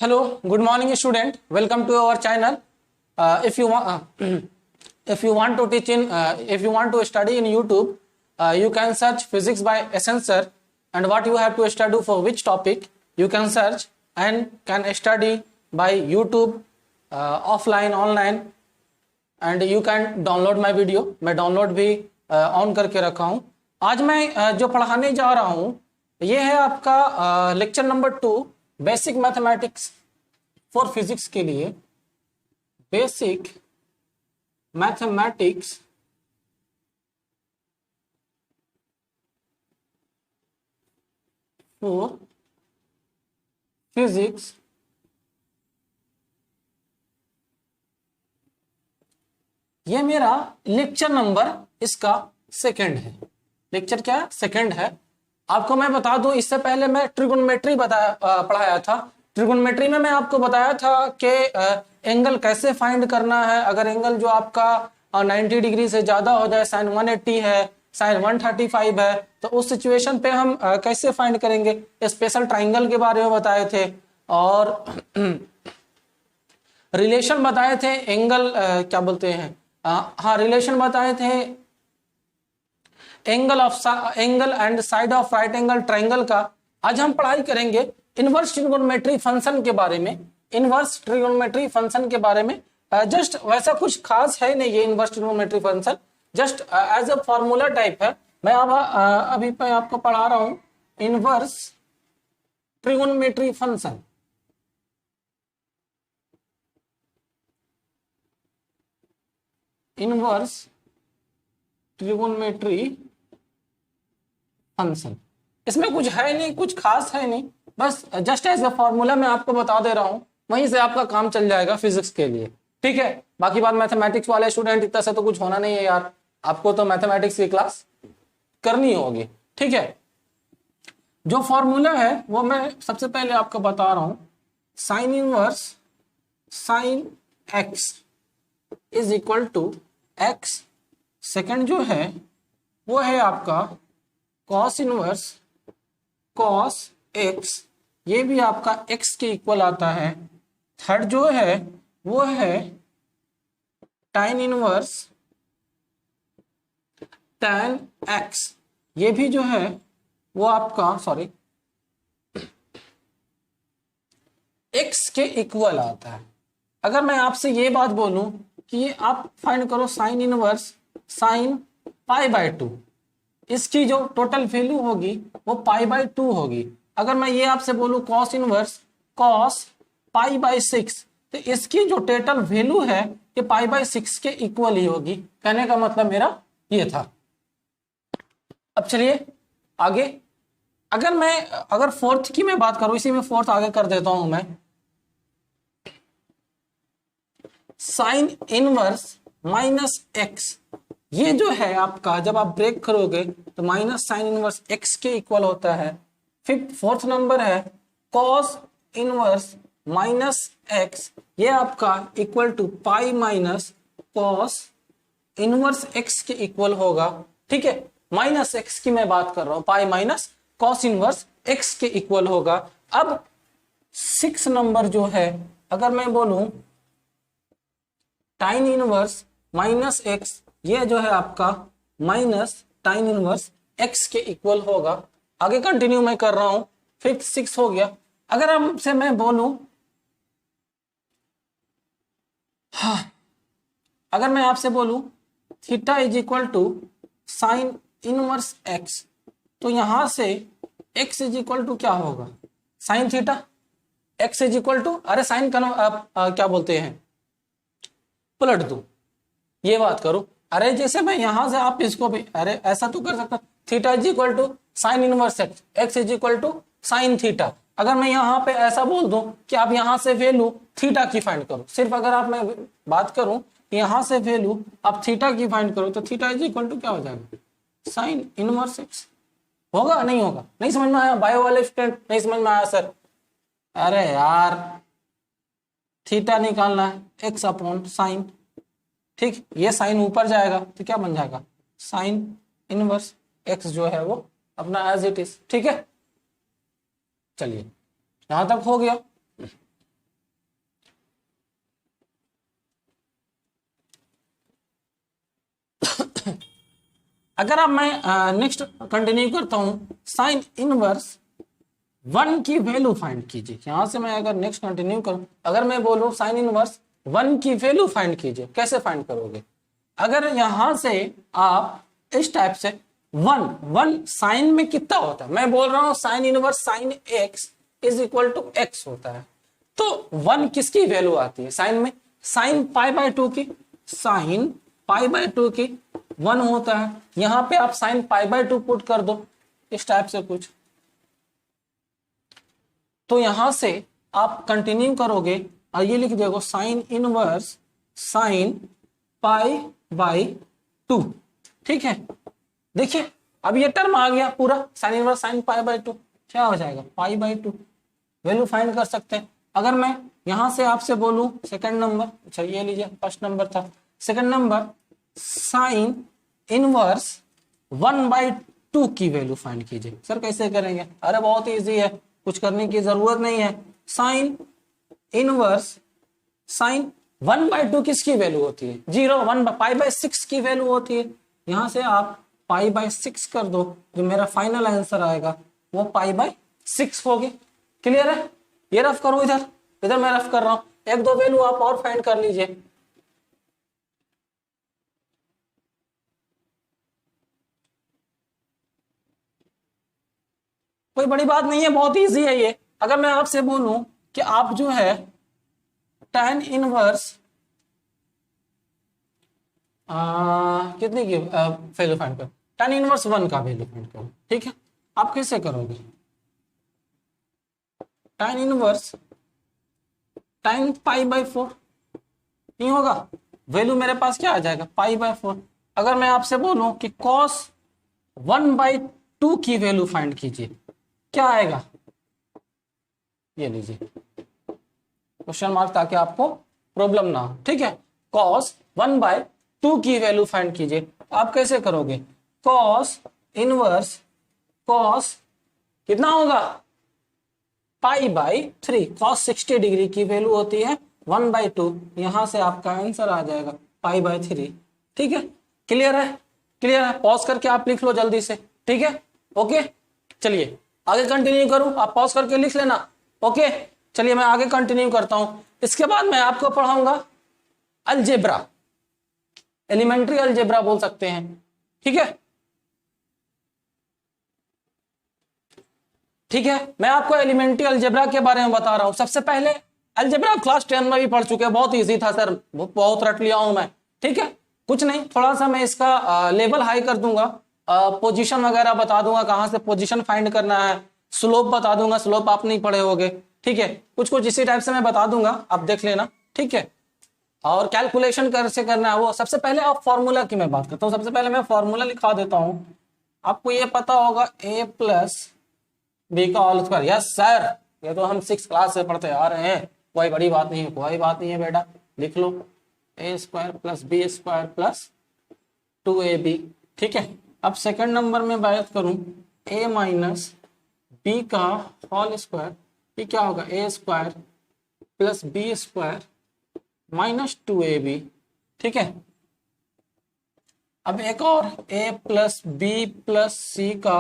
Hello, good morning, student. Welcome to our channel. If you want, if you want to teach in, if you want to study in YouTube, you can search physics by Ascensor, and what you have to study for which topic you can search and can study by YouTube, offline, online, and you can download my video. मैं download भी on करके रखा हूँ. आज मैं जो पढ़ाने जा रहा हूँ ये है आपका lecture number 2 basic mathematics for physics के लिए. बेसिक मैथमेटिक्स फॉर फिजिक्स ये मेरा लेक्चर नंबर इसका सेकंड है. लेक्चर क्या है? सेकंड है. आपको मैं बता दूं, इससे पहले मैं ट्रिगोनोमेट्री पढ़ाया था. ट्रिगोनोमेट्री में मैं आपको बताया था कि एंगल कैसे फाइंड करना है. अगर एंगल जो आपका 90 डिग्री से ज्यादा हो जाए, साइन 180 है, साइन 135 है, तो उस सिचुएशन पे हम कैसे फाइंड करेंगे. स्पेशल ट्राइंगल के बारे में बताए थे और रिलेशन बताए थे. एंगल क्या बोलते हैं, हाँ रिलेशन बताए थे angle and side of right angle triangle का. आज हम पढ़ाई करेंगे इनवर्स ट्रिगोनोमेट्री फंक्शन के बारे में. इनवर्स ट्रिगोनोमेट्री फंक्शन के बारे में जस्ट वैसा कुछ खास है नहीं ये inverse trigonometry function, just as a formula type है. मैं अब अभी मैं आपको पढ़ा रहा हूं inverse trigonometry function. Inverse trigonometry function. इसमें कुछ है नहीं, कुछ खास है नहीं, बस जस्ट एज अ फॉर्मूला मैं आपको बता दे रहा हूं, वहीं से आपका काम चल जाएगा फिजिक्स के लिए. ठीक है, बाकी बात मैथमेटिक्स वाले स्टूडेंट इतना से तो कुछ होना नहीं है यार, आपको तो मैथमेटिक्स की क्लास करनी होगी. ठीक है, जो फॉर्मूला है वो मैं सबसे पहले आपको बता रहा हूं. Sine inverse sine x is equal to x. Second जो है वो है आपका कॉस इनवर्स कॉस एक्स, ये भी आपका एक्स के इक्वल आता है. थर्ड जो है वो है tan इनवर्स tan एक्स, ये भी जो है वो आपका एक्स के इक्वल आता है. अगर मैं आपसे ये बात बोलूं कि ये आप फाइंड करो sign inverse sine pi by 2, इसकी जो टोटल वैल्यू होगी वो पाई बाय 2 होगी. अगर मैं ये आपसे बोलूं cos inverse cos pi by 6, तो इसकी जो टोटल वैल्यू है ये पाई बाय 6 के इक्वल ही होगी. कहने का मतलब मेरा ये था. अब चलिए आगे. अगर फोर्थ की मैं बात करूं, इसी में फोर्थ आगे कर देता हूं मैं. साइन इनवर्स माइनस एक्स, ये जो है आपका जब आप ब्रेक करोगे तो माइनस साइन इनवर्स एक्स के इक्वल होता है. फोर्थ नंबर है कॉस इनवर्स माइनस एक्स, ये आपका equal to pi minus cos inverse x के इक्वल होगा. ठीक है, माइनस एक्स की मैं बात कर रहा हूं, पाई माइनस कॉस इनवर्स एक्स के इक्वल होगा. अब 6 नंबर जो है अगर मैं बोलूं टाइन इनवर्स माइनस एक्स, ये जो है आपका माइनस टाइन इनवर्स एक्स के इक्वल होगा. आगे कंटिन्यू मैं कर रहा हूं. फिफ्थ 6 हो गया. अगर हमसे मैं बोलूं, हाँ, अगर मैं आपसे बोलूं theta is equal to sine inverse x, तो यहां से एक्स इज इक्वल टू क्या होगा, sine theta. X is equal to, अरे साइन क्या बोलते हैं, पलट दो, ये बात करो. अरे जैसे मैं यहां से आप इसको भी, अरे ऐसा तो कर सकता, theta is equal to sine inverse x, x is equal to sine theta. अगर मैं यहाँ पे ऐसा बोल दूं कि आप यहां से वैल्यू थीटा की फाइंड करो, सिर्फ अगर आप मैं बात करूं यहां से वैल्यू आप थीटा की फाइंड करो, तो थीटा इज इक्वल टू क्या हो जाएगा, साइन इनवर्स एक्स. होगा नहीं होगा? नहीं समझ में आया बायो वाले स्टूडेंट? नहीं समझ में आया सर? अरे यार थीटा निकालना है एक्स अपॉन साइन. ठीक, ये साइन ऊपर जाएगा तो क्या बन जाएगा, साइन इनवर्स एक्स जो है वो अपना एज इट इज. ठीक है, चलिए यहां तक हो गया. अगर अब मैं नेक्स्ट कंटिन्यू करता हूं, साइन इनवर्स 1 की वैल्यू फाइंड कीजिए। यहां से मैं अगर नेक्स्ट कंटिन्यू करूं, अगर मैं बोलूं साइन इनवर्स 1 की वैल्यू फाइंड कीजिए, कैसे फाइंड करोगे? अगर यहां से आप इस टाइप से 1 साइन में कितना होता है, मैं बोल रहा हूं sine inverse sine x is equal to x होता है, तो 1 किसकी वैल्यू आती है साइन में? साइन पाई बाय 2 की, साइन पाई बाय 2 की 1 होता है। यहां पे आप साइन पाई बाय 2 पुट कर दो इस टाइप से कुछ, तो यहां से आप कंटिन्यू करोगे और ये लिख दोगे sign inverse sine pi by 2। ठीक है, देखिए अब ये टर्म आ गया पूरा, sign inverse sine pi by 2 क्या हो जाएगा? Pi by 2। वैल्यू फाइंड कर सकते हैं। अगर मैं यहां से आपसे बोलूं सेकंड नंबर, अच्छा ये लीजिए फर्स्ट नंबर था, सेकंड नंबर साइन इनवर्स 1/2 की वैल्यू फाइंड कीजिए। सर कैसे करेंगे? अरे बहुत इजी है, कुछ करने की जरूरत नहीं है। साइन इनवर्स साइन 1/2 किसकी वैल्यू होती है? 0। 1 पाई बाय 6 की वैल्यू होती है। यहां से आप पाई बाय 6 कर दो, जो मेरा फाइनल आंसर आएगा वो पाई बाय 6 होगी। क्लियर है? ये रफ करो, इधर इधर मैं रफ कर रहा हूं, एक दो वैल्यू आप और फाइंड कर लीजिए। कोई बड़ी बात नहीं है, बहुत इजी है ये। अगर मैं आपसे बोलूं कि आप जो है tan इनवर्स कितने की वैल्यू फाइंड करो, tan इनवर्स 1 का वैल्यू फाइंड करो। ठीक है, आप कैसे करोगे? tan inverse tan pi by 4 नहीं होगा, वैल्यू मेरे पास क्या आ जाएगा? Pi by 4। अगर मैं आपसे बोलूं कि cos 1/2 की वैल्यू फाइंड कीजिए, क्या आएगा? ये लीजिए क्वेश्चन मार्क, ताकि आपको प्रॉब्लम ना हो। ठीक है, cos 1/2 की वैल्यू फाइंड कीजिए। आप कैसे करोगे? cos इनवर्स cos कितना होगा? Pi by 3। cos 60 डिग्री की वैल्यू होती है 1/2। यहां से आपका आंसर आ जाएगा पाई बाय 3। ठीक है, क्लियर है? क्लियर है? पॉज करके आप लिख लो जल्दी से। ठीक है, ओके चलिए आगे कंटिन्यू करूं, आप पॉज करके लिख लेना। ओके चलिए मैं आगे कंटिन्यू करता हूं। इसके बाद मैं आपको पढ़ाऊंगा अलजेब्रा, एलिमेंट्री अलजेब्रा बोल सकते हैं। ठीक है, ठीक है, मैं आपको एलिमेंट्री अलजेब्रा के बारे में बता रहा हूं। सबसे पहले अलजेब्रा क्लास 10 में भी पढ़ चुके हैं, बहुत इजी था सर, बहुत रट लिया हूं मैं। ठीक है, कुछ नहीं, थोड़ा सा मैं इसका लेवल हाई कर दूंगा, पोजीशन वगैरह बता दूंगा, कहां से पोजीशन फाइंड करना है, स्लोप बता दूंगा, स्लोप आप नहीं पढ़े होगे। ठीक है, कुछ कुछ इसी टाइप से मैं बता दूंगा, आप देख लेना। ठीक है, और कैलकुलेशन कैसे करना है वो, सबसे पहले आप फॉर्मूला की मैं बात करता हूँ। सबसे पहले मैं फॉर्मूला लिखा देता हूँ, आपको ये पता होगा a प्लस बी का होल स्क्वायर। यस सर, ये तो हम 6 क्लास से पढ़ते आ रहे हैं, कोई बड़ी बात नहीं है, कोई बात नहीं है बेटा, लिख लो a square plus b square plus 2ab। ठीक है, अब सेकंड नंबर में बात करूं a माइनस बी का होल स्क्वायर, ये क्या होगा? a square plus b square minus 2ab। ठीक है, अब एक और a plus b plus c का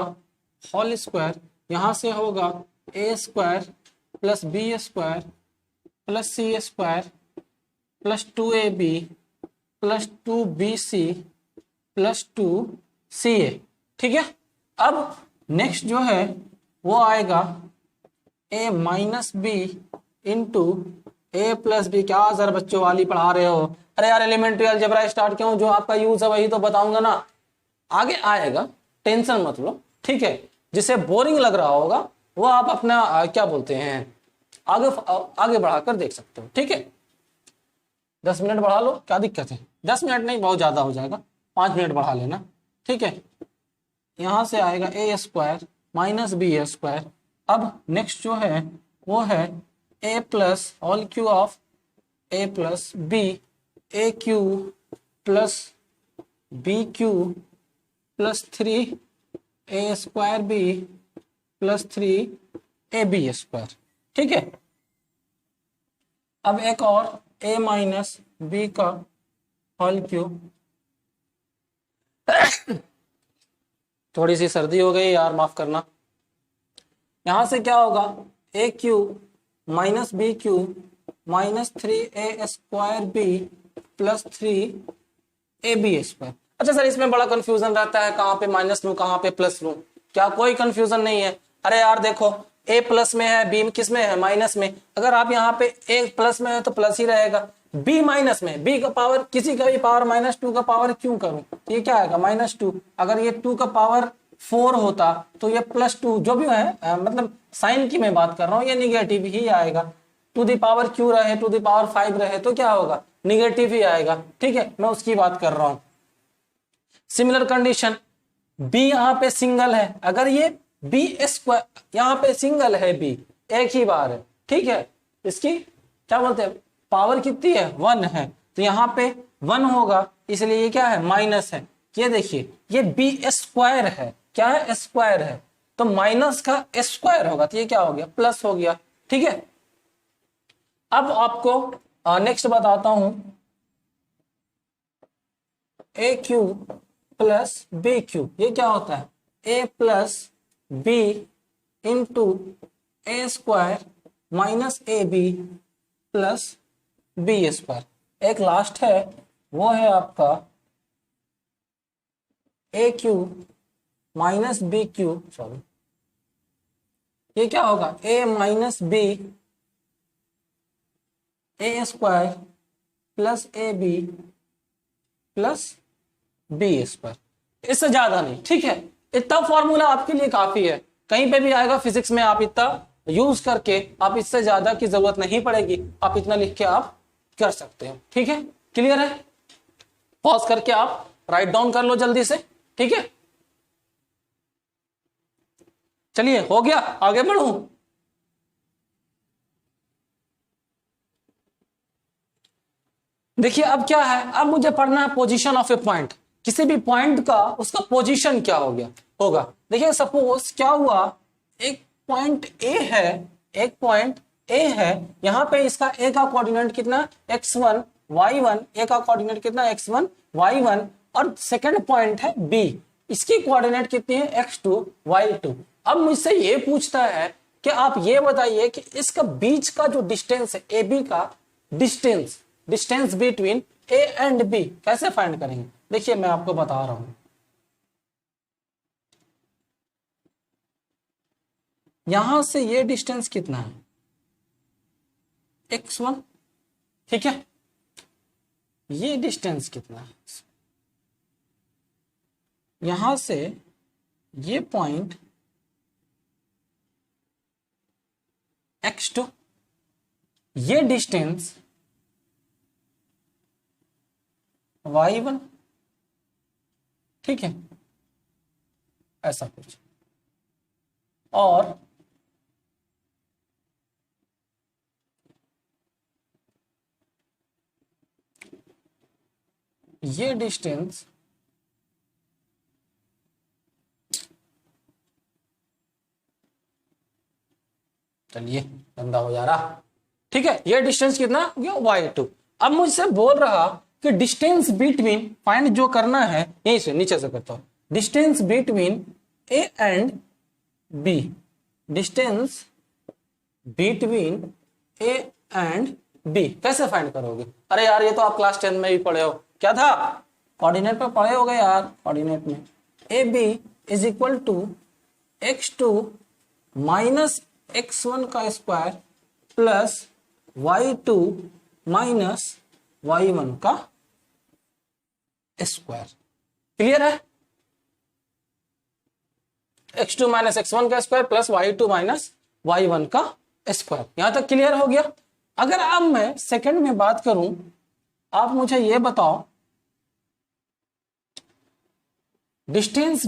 होल स्क्वायर, यहां से होगा a square plus b square plus c square plus 2ab plus 2bc plus 2ca। ठीक है, अब नेक्स्ट जो है वो आएगा a minus b into a plus b. क्या सर बच्चों वाली पढ़ा रहे हो? अरे यार एलिमेंट्री अलजेब्रा स्टार्ट क्यों, जो आपका यूज है वही तो बताऊंगा ना, आगे आएगा, टेंशन मत लो। ठीक है, जिसे बोरिंग लग रहा होगा वो आप अपना क्या बोलते हैं आगे आगे बढ़ाकर देख सकते हो। ठीक है, 10 मिनट बढ़ा लो, क्या दिक्कत है? 10 मिनट नहीं, बहुत ज्यादा हो जाएगा, 5 मिनट बढ़ा लेना। ठीक है, यहां से आएगा a square minus b square. अब नेक्स्ट जो है वो है a plus all cube of a plus b, a cube plus b cube plus 3 a square b plus 3 ab square. ठीक है, अब एक और a माइनस बी का होल क्यूब थोड़ी सी सर्दी हो गई यार, माफ करना। यहां से क्या होगा, a cube minus b cube minus 3a² b plus 3ab²। अच्छा सर, इसमें बड़ा कंफ्यूजन रहता है, कहाँ पे माइनस लूं कहाँ पे प्लस लूं। क्या कोई कंफ्यूजन नहीं है। अरे यार देखो, a प्लस में है, b किस में है, माइनस में। अगर आप यहाँ पे a प्लस में है तो प्लस ही रहेगा, b माइनस में, b का पावर किसी का भी पावर -2 का पावर क्यों करूं, ये क्या आएगा -2। अगर ये 2 का पावर 4 होता तो ये +2 जो भी है, मतलब साइन की मैं बात कर रहा हूँ, ये निगेटिव ही आएगा। टू द पावर क्यू रहे, टू द पावर 5 रहे तो क्या होगा, निगेटिव ही आएगा। ठीक है, मैं उसकी बात कर रहा हूं। सिमिलर कंडीशन, b यहाँ पे सिंगल है, अगर ये b² यहाँ पे सिंगल है, b एक ही बार है, ठीक है, इसकी क्या बोलते हैं, पावर कितनी है, 1 है, तो यहाँ पे 1 होगा, इसलिए ये क्या है, माइनस है। ये देखिए, ये b² है, क्या है, स्क्वायर है, तो माइनस का स्क्वायर होगा, तो ये क्या हो गया, प्लस हो गया। ठीक है, अब आपको नेक्स्ट बताता हूं, a cube plus b cube, ये क्या होता है, a plus b into a² minus a b plus b²। एक लास्ट है, वो है आपका a cube minus b cube, sorry, ये क्या होगा, a minus b a² plus a b plus b²। इससे ज्यादा नहीं। ठीक है, इतना फॉर्मूला आपके लिए काफी है, कहीं पे भी आएगा फिजिक्स में, आप इतना यूज करके, आप इससे ज्यादा की जरूरत नहीं पड़ेगी, आप इतना लिख के आप कर सकते हो। ठीक है, क्लियर है। पॉज करके आप राइट डाउन कर लो जल्दी से। ठीक है, चलिए हो गया, आगे बढ़ूं। देखिए अब क्या है, अब मुझे पढ़ना है पोजीशन ऑफ ए पॉइंट, किसी भी पॉइंट का उसका पोजीशन क्या हो गया होगा। देखिए सपोज क्या हुआ, एक पॉइंट ए है, एक पॉइंट ए है, यहां पे इसका ए का कोऑर्डिनेट कितना, x1 y1, ए का कोऑर्डिनेट कितना, x1 y1, और सेकंड पॉइंट है बी, इसकी कोऑर्डिनेट कितनी है, x2 y2। अब मुझसे ये पूछता है कि आप ये बताइए कि इसका बीच का जो डिस्टेंस है, ए बी का distance between a and b कैसे फाइंड करेंगे। देखिए मैं आपको बता रहा हूं, यहां से ये डिस्टेंस कितना है, x1, ठीक है, ये डिस्टेंस कितना है, यहां से ये पॉइंट x2, ये डिस्टेंस y1, ठीक है, ऐसा कुछ, और ये डिस्टेंस चलिए गंदा हो जा रहा, ठीक है, ये डिस्टेंस कितना हो गया, y2। अब मुझसे बोल रहा कि डिस्टेंस बिटवीन फाइंड जो करना है, यहीं से नीचे से करता हूं, distance between a and b, distance between a and b कैसे फाइंड करोगे। अरे यार ये तो आप क्लास 10 में भी पढ़े हो, क्या था, कोऑर्डिनेट पे पढ़े होगे यार, कोऑर्डिनेट में a b is equal to x2 minus x1 का square plus y2 minus y1 का स्क्वायर। क्लियर है, x2 माइनस x1 का square plus y2 minus y1 का स्क्वायर, यहां तक क्लियर हो गया। अगर अब मैं सेकंड में बात करूं, आप मुझे यह बताओ डिस्टेंस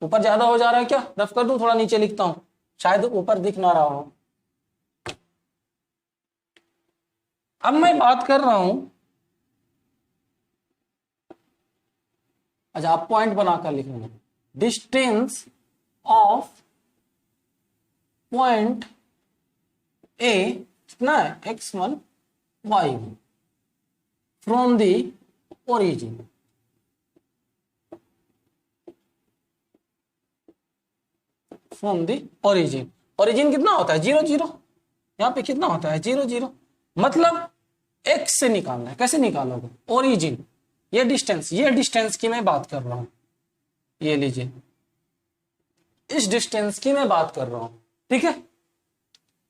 ऊपर ज्यादा हो जा रहा है क्या, रफ कर दूं, थोड़ा नीचे लिखता हूं, शायद ऊपर दिख ना रहा हो। अब मैं बात कर रहा हूं, अच्छा आप पॉइंट बनाकर लिखेंगे, डिस्टेंस ऑफ पॉइंट ए कितना है, x1 y1 from the origin. From the origin. Origin कितना होता है 0 0, यहाँ पे कितना होता है 0 0, मतलब x से निकालना है। कैसे निकालोगे ओरिजिन, ये डिस्टेंस की मैं बात कर रहा हूं, ये लीजिए इस डिस्टेंस की मैं बात कर रहा हूं, ठीक है।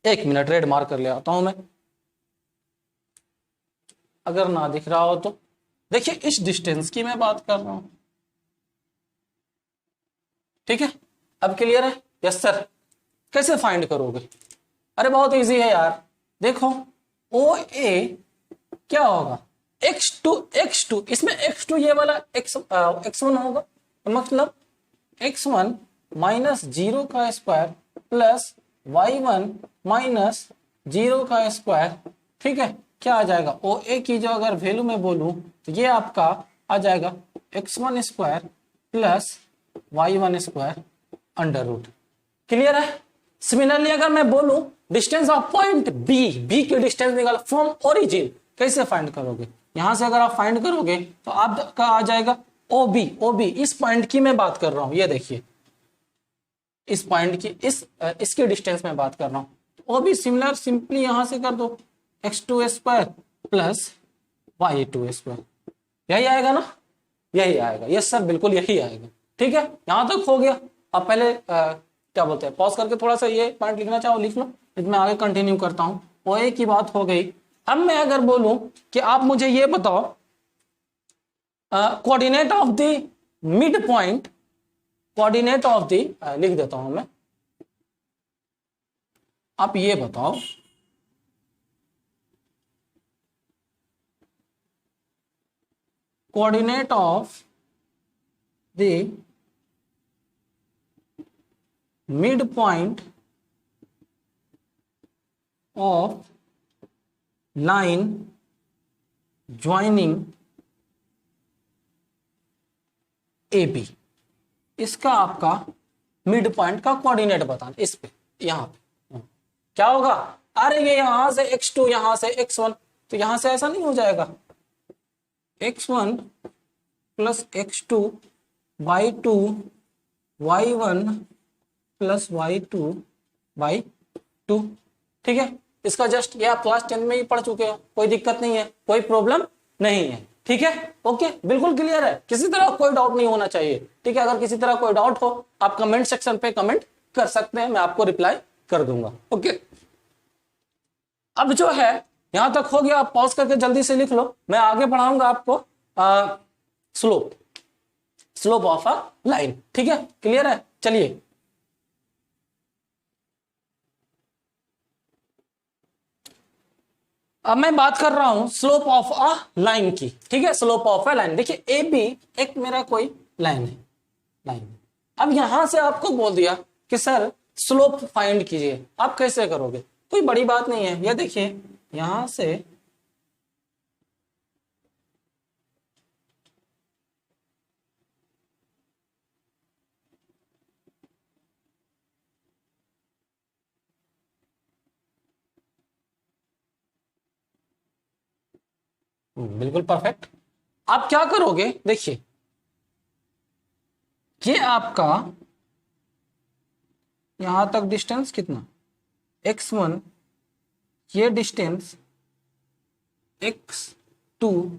1 मिनट रेड मार्क कर ले आता हूं मैं, अगर ना दिख रहा हो तो देखिए इस डिस्टेंस की मैं बात कर रहा हूं, ठीक है। अब क्लियर है? Yes sir. कैसे फाइंड करोगे? अरे बहुत इजी है यार, देखो ओ ए क्या होगा x2 इसमें x2 ये वाला x1 होगा, मतलब x1 माइनस 0 का स्क्वायर प्लस y1 माइनस 0 का स्क्वायर, ठीक है। क्या आ जाएगा ओ ए की जो अगर वैल्यू में बोलूं तो ये आपका आ जाएगा x1 square plus y1 square under root. Clear है? सिमिलरली अगर मैं बोलूं डिस्टेंस ऑफ पॉइंट बी की डिस्टेंस निकाल फ्रॉम ओरिजिन, कैसे फाइंड करोगे? यहां से अगर आप फाइंड करोगे तो आपका आ जाएगा OB इस पॉइंट की मैं बात कर रहा हूं, ये देखिए इस पॉइंट की इसके डिस्टेंस में बात कर रहा हूं। OB सिमिलर सिंपली यहां से कर दो x2 square plus y2 square, यही आएगा ना? यही आएगा, यस सर बिल्कुल यही आएगा, ठीक है। यहां तक हो गया। अब पहले क्या बोलते हैं पॉज करके थोड़ा सा ये पॉइंट लिखना चाहो लिख लो, मैं आगे कंटिन्यू करता हूं। OA की बात हो गई। अब मैं अगर बोलूं कि आप मुझे ये बताओ coordinate of the mid point, coordinate of the लिख देता हूं मैं, आप ये बताओ coordinate of the mid point of line joining AB, इसका आपका मिड पॉइंट का कोऑर्डिनेट बताना। इस पे यहां पे क्या होगा? अरे ये यहां से x2 यहां से x1, तो यहां से ऐसा नहीं हो जाएगा x1 plus x2 y2 y1 plus y2 y2, ठीक है। इसका जस्ट ये आप क्लास 10 में ही पढ़ चुके हो, कोई दिक्कत नहीं है, कोई प्रॉब्लम नहीं है, ठीक है। ओके बिल्कुल क्लियर है, किसी तरह कोई डाउट नहीं होना चाहिए, ठीक है। अगर किसी तरह कोई डाउट हो आप कमेंट सेक्शन पे कमेंट कर सकते हैं, मैं आपको रिप्लाई कर दूंगा। ओके अब जो है यहां तक हो गया, आप पॉज करके जल्दी से लिख लो, मैं आगे पढ़ाऊंगा आपको स्लोप ऑफ अ लाइन, ठीक है। क्लियर है? चलिए अब मैं बात कर रहा हूं स्लोप ऑफ अ लाइन की, ठीक है। स्लोप ऑफ अ लाइन, देखिए AB एक मेरा कोई लाइन है। अब यहां से आपको बोल दिया कि सर स्लोप फाइंड कीजिए, आप कैसे करोगे? कोई बड़ी बात नहीं है, ये देखिए यहां से बिल्कुल परफेक्ट। आप क्या करोगे? देखिए ये आपका यहां तक डिस्टेंस कितना x1, ये डिस्टेंस x2,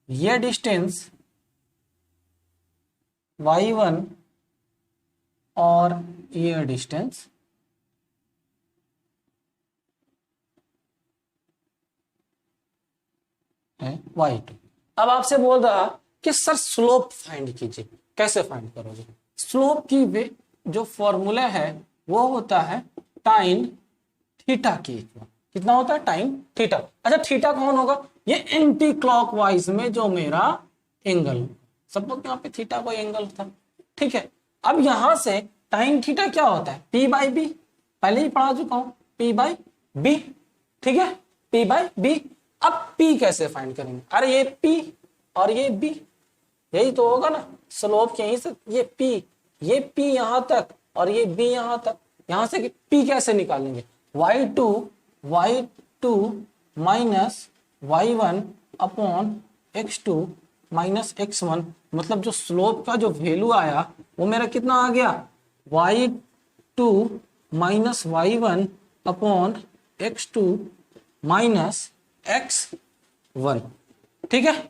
ये डिस्टेंस y1 और ये डिस्टेंस है y2। अब आपसे बोल रहा कि सर स्लोप फाइंड कीजिए, कैसे फाइंड करोगे? स्लोप की वे जो फॉर्मूला है वो होता है टाइन थीटा की इक्वल। कितना होता है? टाइन थीटा। अच्छा थीटा कौन होगा? ये एंटी क्लॉकवाइज में जो मेरा एंगल, सपोज यहाँ पे थीटा कोई एंगल था, ठीक है। अब यहां से टाइन थीटा क्या होता है? P/B, पहले ही पढ़ा चुका हूं, P/B, ठीक है, P/B। अब P कैसे फाइंड करेंगे? अरे ये P और ये B, यही तो होगा ना स्लोप, यहीं से ये P यहां तक और ये B यहां तक, यहां से P कैसे निकालेंगे? y2 minus y1 upon x2 minus x1, मतलब जो स्लोप का जो वैल्यू आया वो मेरा कितना आ गया, y2 minus y1 upon x2 minus x1। ठीक है,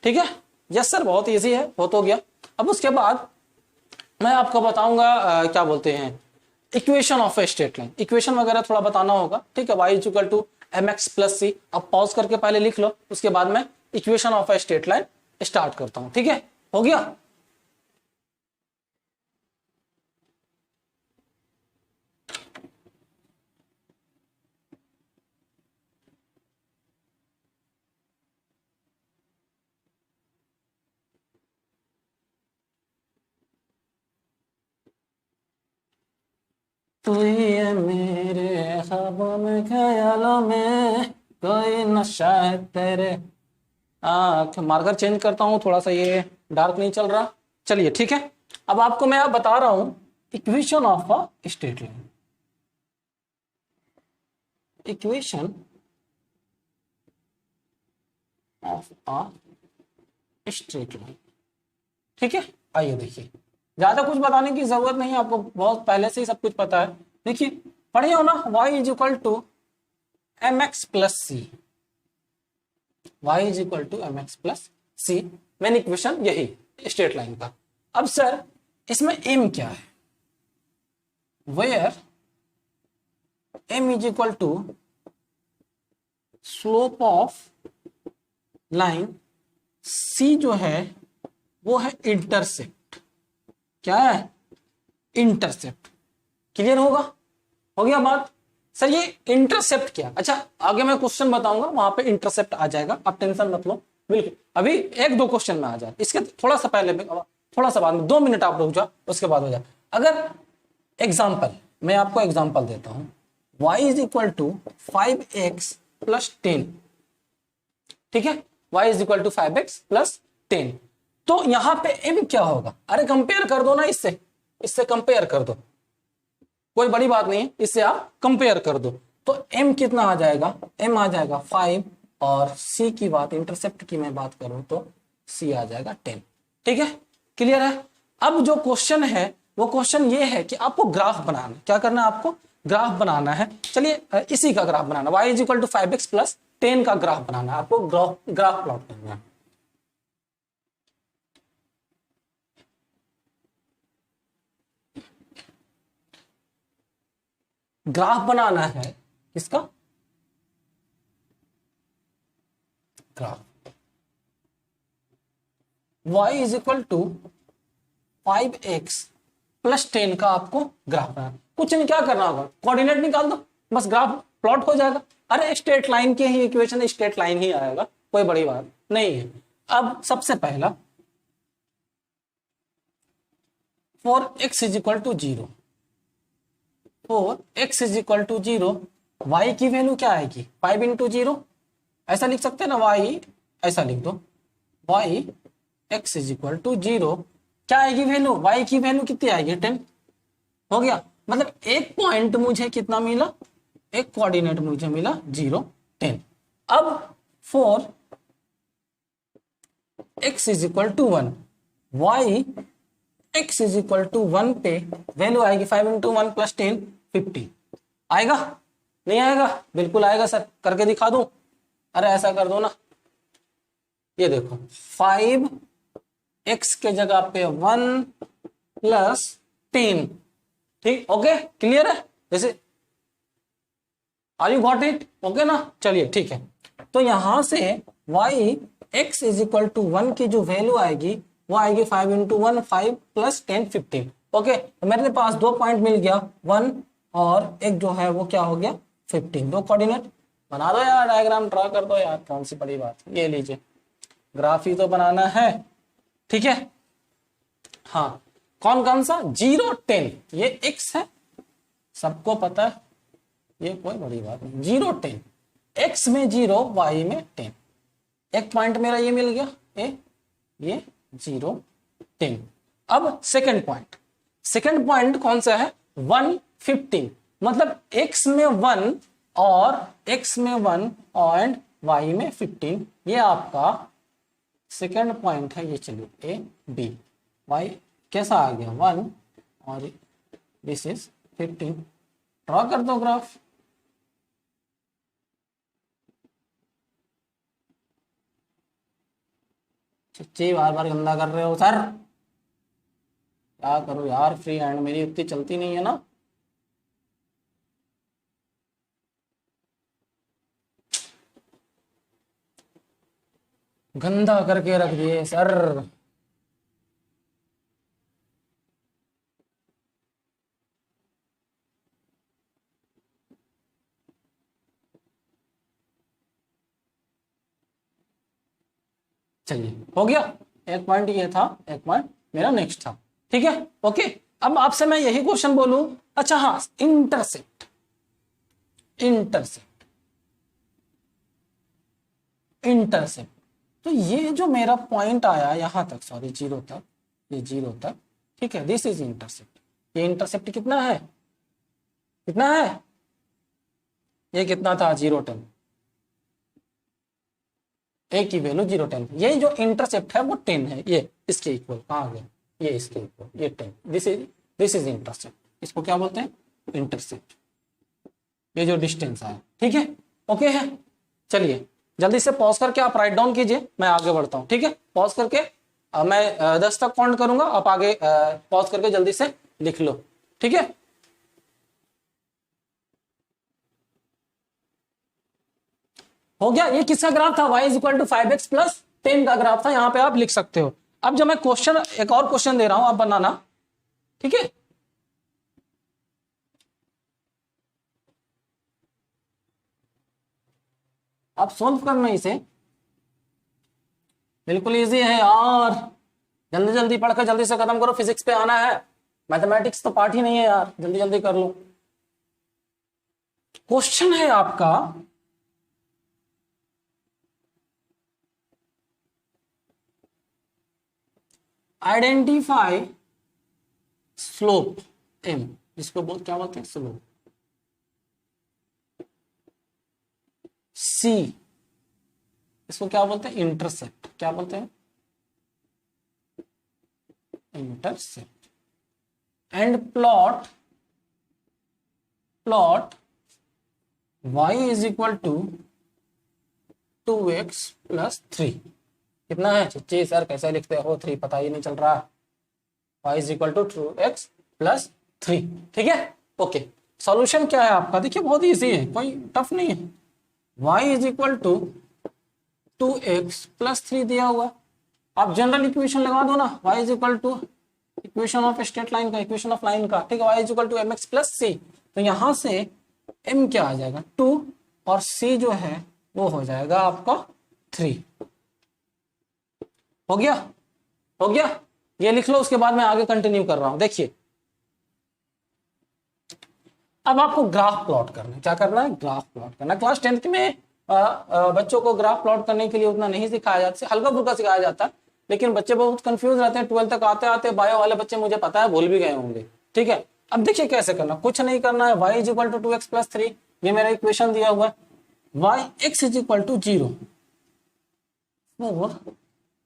ठीक है, यस सर, बहुत इजी है, बहुत हो गया। अब उसके बाद मैं आपको बताऊंगा क्या बोलते हैं, equation of a straight line, equation वगैरह थोड़ा बताना होगा। ठीक है, y equal to mx plus c, अब पॉज करके पहले लिख लो, उसके बाद मैं equation of a straight line start करता हूं। ठीक है, हो गया। तू ही है मेरे ख्वाबों में, ख्यालों में, कोई नशा है तेरे। मार्कर चेंज करता हूं थोड़ा सा, ये डार्क नहीं चल रहा। चलिए ठीक है, अब आपको मैं बता रहा हूं equation of a straight line, equation of a straight line. ठीक है, आइए देखिए, ज्यादा कुछ बताने की जरूरत नहीं है, आपको बहुत पहले से ही सब कुछ पता है। देखिए पढ़िए हो ना, y is equal to m x plus c, y is equal to m x plus c, main equation यही स्ट्रेट लाइन का। अब सर इसमें m क्या है, where m is equal to slope of line, c जो है वो है इंटरसेप्ट। क्या है, इंटरसेप्ट। क्लियर होगा, हो गया बात। सर ये इंटरसेप्ट क्या, अच्छा आगे मैं क्वेश्चन बताऊंगा वहां पे इंटरसेप्ट आ जाएगा, आप टेंशन मत लो, बिल्कुल अभी एक दो क्वेश्चन में आ जाए, इसके थोड़ा सा पहले थोड़ा सा बाद में, 2 मिनट आप रुक जाओ, उसके बाद हो जाए। अगर एग्जाम्पल, मैं आपको एग्जाम्पल देता हूं, y is equal to 5x plus 10। ठीक है, y is equal to 5x plus 10, तो यहां पे m क्या होगा, अरे कंपेयर कर दो ना, इससे कंपेयर कर दो, कोई बड़ी बात नहीं है, इससे आप कंपेयर कर दो। तो m कितना आ जाएगा, m आ जाएगा 5, और c की बात, इंटरसेप्ट की मैं बात करूं तो c आ जाएगा 10। ठीक है, क्लियर है। अब जो क्वेश्चन है वो क्वेश्चन ये है कि आपको ग्राफ बनाना, क्या करना है आपको, ग्राफ बनाना है। चलिए इसी का ग्राफ बनाना, y is equal to 5x plus 10 का ग्राफ बनाना है आपको, ग्राफ प्लॉट करना है। ग्राफ बनाना है किसका, graph y is equal to 5x plus 10 का आपको ग्राफ बनाना। कुछ नहीं, क्या करना होगा, कोऑर्डिनेट निकाल दो, बस ग्राफ प्लॉट हो जाएगा। अरे स्ट्रेट लाइन के ही इक्वेशन, स्ट्रेट लाइन ही आएगा, कोई बड़ी बात नहीं है। अब सबसे पहला, for x is equal to 0, for x is equal to 0, y की वैल्यू क्या आएगी, 5 इंटू 0, ऐसा लिख सकते हैं ना, y ऐसा लिख दो, y x is equal to 0, क्या आएगी वैल्यू, y की वैल्यू कितनी आएगी, 10। हो गया, मतलब एक पॉइंट मुझे कितना मिला, एक कोऑर्डिनेट मुझे मिला 0, 10। अब for x is equal to 1, y x is equal to 1 पे वैल्यू आएगी 5 इंटू 1 प्लस 10, 50। आएगा, नहीं आएगा, बिल्कुल आएगा सर, करके दिखा दूं, अरे ऐसा कर दो ना, ये देखो 5x के जगह पे 1 प्लस 10। ठीक, ओके, क्लियर है, जैसे are you got it, okay ना। चलिए ठीक है, तो यहां से y x is equal to 1 की जो वैल्यू आएगी वो आएगी 5 इंटू 1, 5 प्लस 10, 15। ओके, तो मेरे पास 2 पॉइंट मिल गया, 1 और एक जो है वो क्या हो गया, 15। 2 कोऑर्डिनेट बना दो यार, डायग्राम ड्रा कर दो यार, कौन सी बड़ी बात, ये लीजिए, ग्राफ ही तो बनाना है। ठीक है, हाँ, कौन कौन सा, 0, 10, ये x है, सबको पता है, ये कोई बड़ी बात नहीं, 0, 10, x में 0, y में 10, एक पॉइंट मेरा ये मिल गया, ये 0, 10। अब सेकंड पॉइंट कौन सा है, 1, 15, मतलब x में 1 और x में 1 और y में 15, ये आपका सेकेंड पॉइंट है ये, चलिए ए बी, वाई कैसा आ गया 1 और दिस इज 15। ड्रॉ कर दो ग्राफ। चिट्ठी बार बार गंदा कर रहे हो सर, क्या करो यार, फ्री हैंड मेरी उतनी चलती नहीं है ना। गंदा करके रख दिए सर। चलिए हो गया, एक पॉइंट ये था, एक पॉइंट मेरा नेक्स्ट था, ठीक है ओके। अब आपसे मैं यही क्वेश्चन बोलूं, अच्छा हाँ, इंटरसेप्ट, इंटरसेप्ट, इंटरसेप्ट, तो ये जो मेरा पॉइंट आया यहां तक, सॉरी 0 तक, ये 0 तक, ठीक है, दिस इज इंटरसेप्ट। ये इंटरसेप्ट कितना है, कितना है, ये कितना था 0 10, ए की वैल्यू 0 10, ये जो इंटरसेप्ट है वो 10 है, ये इसके इक्वल कहाँ गया, ये इसके इक्वल, ये 10, दिस इज इंटरसेप्ट, इसको क्या बोलते हैं, इंटरसेप्ट, ये जो डिस्टेंस आया, ठीक है ओके है। चलिए जल्दी से पॉज करके आप राइट डाउन कीजिए, मैं आगे बढ़ता हूँ, ठीक है, पॉज करके मैं 10 तक काउंट करूंगा, आप आगे पॉज करके जल्दी से लिख लो, ठीक है। हो गया, ये किसका ग्राफ था, y is equal to 5x plus 10 का ग्राफ था, यहां पे आप लिख सकते हो। अब जब मैं क्वेश्चन, एक और क्वेश्चन दे रहा हूं, आप बनाना, ठीक है। आप सोल्व करना इसे, बिल्कुल इजी है यार, जल्दी जल्दी पढ़कर जल्दी से खत्म करो, फिजिक्स पे आना है, मैथमेटिक्स तो पार्ट ही नहीं है यार, जल्दी जल्दी कर लो। क्वेश्चन है आपका, आइडेंटिफाई स्लोप m, जिसको क्या बोलते हैं स्लोप, c, इसको क्या बोलते हैं इंटरसेप्ट, क्या बोलते हैं intercept, and plot y is equal to 2x plus 3, कितना है चिच्ची सर, कैसे लिखते हो, 3 पता ही नहीं चल रहा, y is equal to 2x plus 3, ठीक है ओके। सॉल्यूशन क्या है आपका, देखिए बहुत इजी है, कोई टफ नहीं है, y is equal to 2x plus 3 दिया हुआ, आप जनरल इक्वेशन लगा दो ना, y is equal to equation of straight line का, इक्वेशन ऑफ लाइन का, ठीक है, y is equal to mx plus c, तो यहां से m क्या आ जाएगा 2 और c जो है वो हो जाएगा आपका 3, हो गया, हो गया, ये लिख लो, उसके बाद मैं आगे कंटिन्यू कर रहा हूं। देखिए अब आपको ग्राफ प्लॉट करना है, क्या करना है, ग्राफ प्लॉट करना है। क्लास 10th में बच्चों को ग्राफ प्लॉट करने के लिए उतना नहीं सिखाया जाता, हल्का फुल्का सिखाया जाता, लेकिन बच्चे बहुत कंफ्यूज रहते हैं, 12 तक आते आते बायो वाले बच्चे मुझे पता है भूल भी गए होंगे, ठीक है। अब देखिए कैसे करना, कुछ नहीं करना है, y is equal to 2x plus 3, ये मेरा इक्वेशन दिया हुआ है, y x is equal to 0,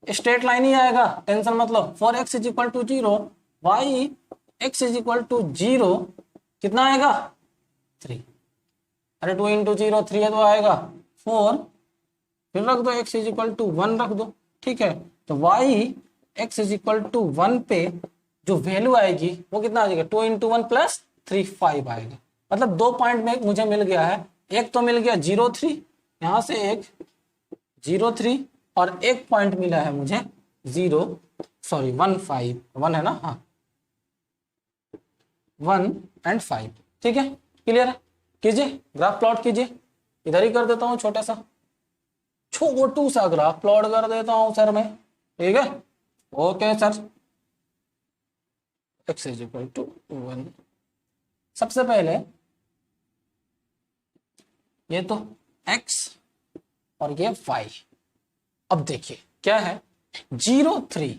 straight line ही आएगा, टेंशन मतलब, 4x is equal to 0, y x is equal to 0, कितना आएगा 3, अरे 2 इंटू 0 3 है तो आएगा 4, फिर रख दो x इज इक्वल टू 1 रख दो, ठीक है, तो y x is equal to 1 पे जो वैल्यू आएगी वो कितना आ जाएगा, 2 इंटू 1 प्लस 3 5 आएगा, मतलब 2 पॉइंट में मुझे मिल गया है, एक तो मिल गया 0 3, यहां से एक 0 3 और एक पॉइंट मिला है मुझे 1 5, 1 है ना, हाँ 1 और 5, ठीक है, क्लियर है। कीजिए ग्राफ प्लॉट कीजिए, इधर ही कर देता हूं, छोटा सा छोटू सा ग्राफ प्लॉट कर देता हूं सर मैं, ठीक है okay sir. x is equal to 1, सबसे पहले ये तो x और ये y, अब देखिए क्या है 0 3,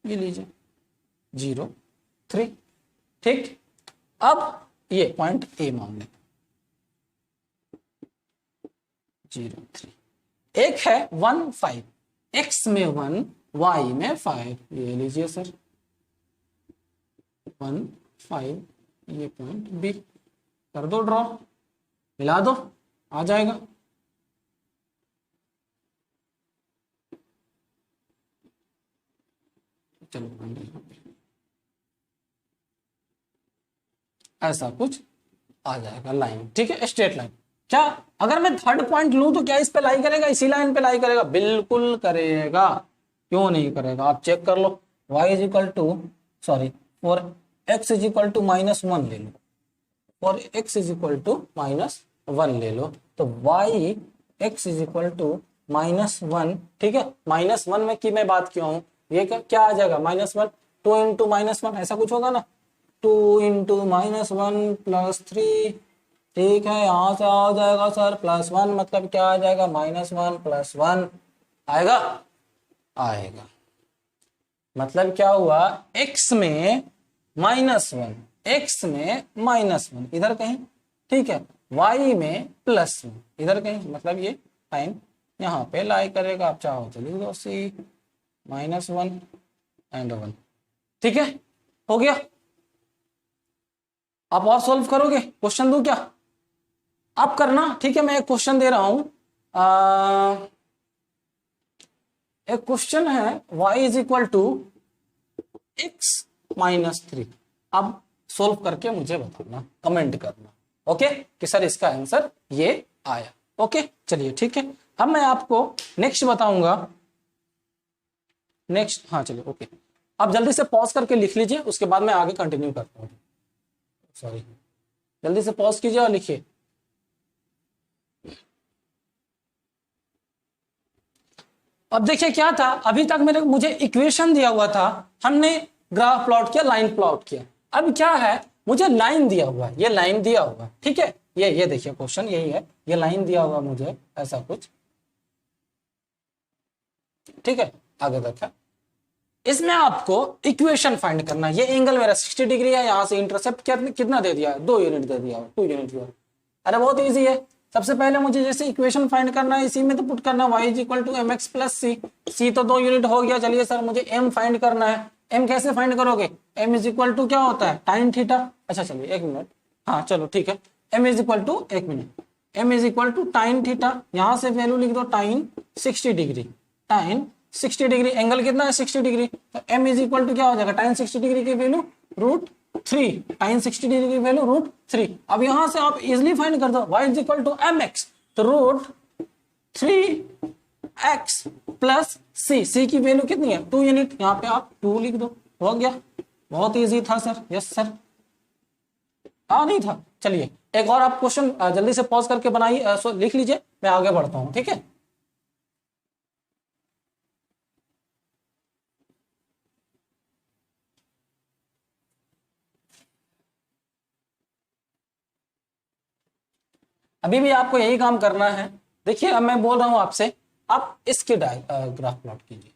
ये लीजिए 0 3, ठीक, अब ये पॉइंट ए मान लें 0 3, एक है 1 5, x में 1, y में 5, ये लीजिए सर 1 5, ये पॉइंट बी, कर दो ड्रॉ, मिला दो, आ जाएगा। चलो ऐसा कुछ आ जाएगा लाइन, ठीक है, स्ट्रेट लाइन। क्या अगर मैं थर्ड पॉइंट लूं तो क्या इस पे लाई करेगा, इसी लाइन पे लाई करेगा? बिल्कुल करेगा, क्यों नहीं करेगा, आप चेक कर लो। y is equal to sorry for x is equal to -1 ले लो, for x is equal to -1 ले लो, तो y x is equal to -1, ठीक है। -1 में की मैं बात क्यों हूं, ये क्या आ जाएगा -1, 2 इंटू -1 ऐसा कुछ होगा ना, 2 इंटू -1 प्लस 3, ठीक है। यहां से आ जाएगा सर +1, मतलब क्या आ जाएगा -1 प्लस 1 आएगा, आएगा। मतलब क्या हुआ, x में -1, x में -1 इधर कहीं, ठीक है, y में +1 इधर कहीं, मतलब ये टाइम यहाँ पे लाई करेगा। आप चाहो तो लिख दो c -1 एंड 1, ठीक है, हो गया। आप और सॉल्व करोगे, क्वेश्चन दूं क्या? आप करना, ठीक है। मैं एक क्वेश्चन दे रहा हूं, एक क्वेश्चन है y is equal to x -3। अब सोल्व करके मुझे बताना, कमेंट करना, ओके, कि सर इसका आंसर ये आया। ओके चलिए ठीक है। अब मैं आपको नेक्स्ट बताऊंगा, नेक्स्ट, हाँ चलिए ओके। अब जल्दी से पॉज करके लिख लीजिए, उसके बाद मैं आगे कंटिन्यू करता हूँ। सॉरी, जल्दी से पॉज कीजिए और लिखिए। अब देखिए क्या था, अभी तक मुझे इक्वेशन दिया हुआ था, हमने ग्राफ प्लॉट किया, लाइन प्लॉट किया। अब क्या है, मुझे लाइन दिया हुआ है, ये लाइन दिया हुआ है, ठीक है। ये देखिए क्वेश्चन यही है, ये लाइन दिया हुआ मुझे ऐसा कुछ, ठीक है। आगे देखा, इसमें आपको इक्वेशन फाइंड करना है। ये एंगल मेरा 60 डिग्री है, यहां से इंटरसेप्ट कितना दे दिया है, 2 यूनिट दे दिया है, 2 यूनिट दिया। अरे बहुत इजी है। सबसे पहले मुझे जैसे इक्वेशन फाइंड करना है, इसी में तो पुट करना है, y is equal to mx plus c. C तो 2 यूनिट हो गया। चलिए सर मुझे m फाइंड करना है। m कैसे फाइंड करोगे, m इज इक्वल टू क्या होता है, टाइन थीटा। अच्छा चलिए 1 मिनट, हाँ चलो ठीक है। m is equal to, 1 minute, m is equal to tan theta, यहाँ से वैल्यू लिख दो टाइन 60 डिग्री। टाइन 60 डिग्री, एंगल कितना है 60 डिग्री, तो m इज इक्वल टू क्या हो जाएगा, टाइन 60 डिग्री की वैल्यू √3, टाइन 60 डिग्री की वैल्यू √3। अब यहां से आप इजिली फाइंड कर दो, y is equal to mx, तो √3x प्लस c की वैल्यू कितनी है 2 यूनिट, यहाँ पे आप 2 लिख दो, हो गया। बहुत इजी था सर, यस सर, हाँ नहीं था। चलिए एक और आप क्वेश्चन जल्दी से पॉज करके बनाइए, लिख लीजिए, मैं आगे बढ़ता हूं, ठीक है। अभी भी आपको यही काम करना है। देखिए अब मैं बोल रहा हूं आपसे, आप इसके ग्राफ प्लॉट कीजिए।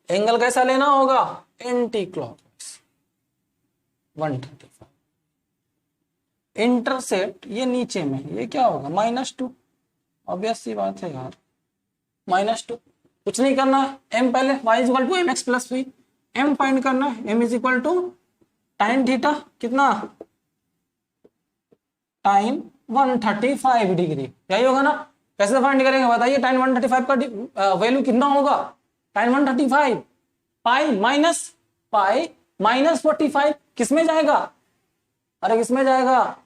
एंगल कैसा लेना होगा, एंटी क्लॉकवाइज 135। इंटरसेप्ट ये नीचे में, ये क्या होगा -2, ऑब्वियस सी बात है यार, -2। कुछ नहीं करना है, m पहले, y is equal to mx plus v, m find करना है, m is equal to tan theta कितना, टाइन 135 डिग्री, यही होगा ना। कैसे फाइंड करेंगे बताइए, टाइन 135 का वैल्यू कितना होगा, टाइन 135 पाई माइनस 45 किस में जाएगा, अरे किस में जाएगा,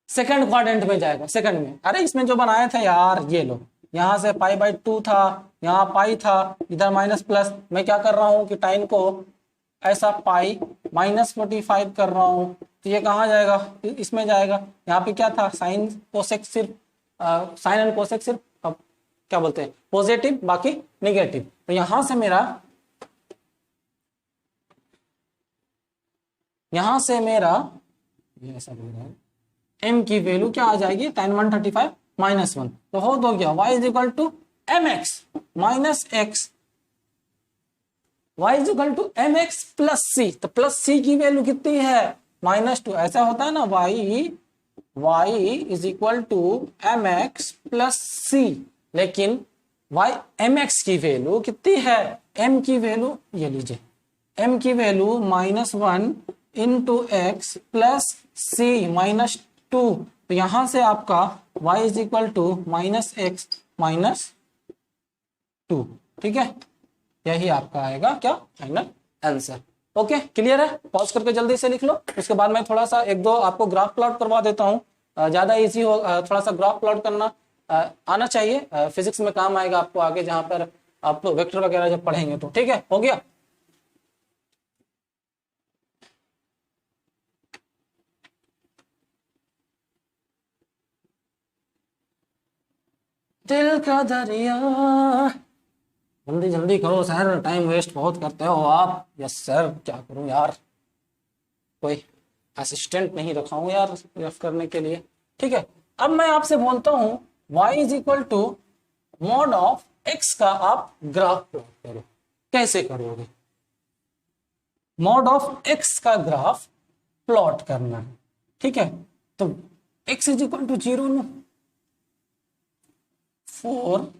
सेकंड क्वाड्रेंट में जाएगा, सेकंड में। अरे इसमें जो बनाया था यार, ये लो, यहां से π/2 था, यहाँ पाई था, इधर माइनस प्लस, मैं क्या कर रहा हूं कि टाइन को ऐसा पाई -45 कर रहा हूं, तो ये कहाँ जाएगा, इसमें जाएगा। यहाँ पे क्या था, साइन कोसेक सिर्फ, साइन एंड कोसेक सिर्फ क्या बोलते हैं पॉजिटिव, बाकी नेगेटिव। तो यहां से मेरा, यहां से मेरा ये ऐसा बोल रहा है, m की वैल्यू क्या आ जाएगी, tan 135 -1, तो हो तो गया y is equal to mx minus x, y is equal to mx plus c, तो प्लस c की वैल्यू कितनी है -2। ऐसा होता है ना, y y is equal to m x plus c, लेकिन y एम एक्स की वैल्यू कितनी है, m की वैल्यू ये लीजिए, m की value -1 into x plus c -2, तो यहां से आपका y is equal to -x -2, ठीक है, यही आपका आएगा क्या फाइनल आंसर। ओके क्लियर है, पॉज करके जल्दी से लिख लो। उसके बाद मैं थोड़ा सा एक दो आपको ग्राफ प्लॉट करवा देता हूँ, ज्यादा इजी हो, थोड़ा सा ग्राफ प्लॉट करना आना चाहिए, फिजिक्स में काम आएगा आपको आगे, जहां पर आप वेक्टर वगैरह जब पढ़ेंगे तो। ठीक है, हो गया। दिल का दरिया, जल्दी जल्दी करो सर, टाइम वेस्ट बहुत करते हो आप। यस सर, क्या करूं यार, कोई असिस्टेंट नहीं रखा हूं यार रफ करने के लिए। ठीक है, अब मैं आपसे बोलता हूं y is equal to mod of x का आप ग्राफ प्लॉट करो। कैसे करोगे, मॉड ऑफ x का ग्राफ प्लॉट करना है। ठीक है, तो x is equal to 0 no, for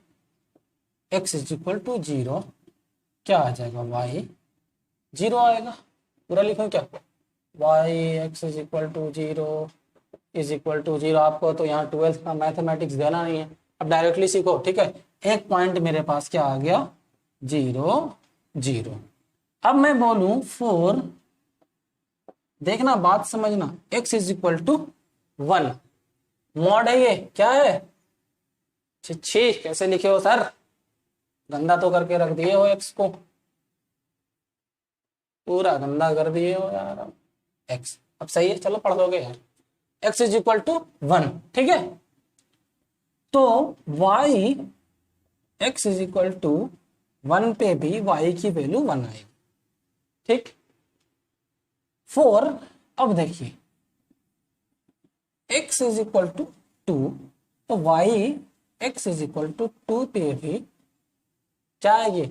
x is equal to 0 क्या आ जाएगा, y 0 आएगा। पूरा लिखूं क्या, y x is equal to 0 is equal to 0। आपको तो यहाँ 12th का मैथमेटिक्स देना नहीं है, अब डायरेक्टली सीखो। ठीक है, एक पॉइंट मेरे पास क्या आ गया, 0 0। अब मैं बोलूं फोर, देखना बात समझना, x is equal to 1, mod है ये, क्या है, छी कैसे लिखे हो सर, गंदा तो करके रख दिए हो, x को पूरा गंदा कर दिए हो यार। x अब सही है, चलो पढ़ दोगे यार, x इज इक्वल टू 1। ठीक है, तो y x is equal to 1 पे भी y की वैल्यू 1 आएगी। ठीक, फोर, अब देखिए x इज इक्वल टू 2, तो y x is equal to 2 पे भी क्या आएगी,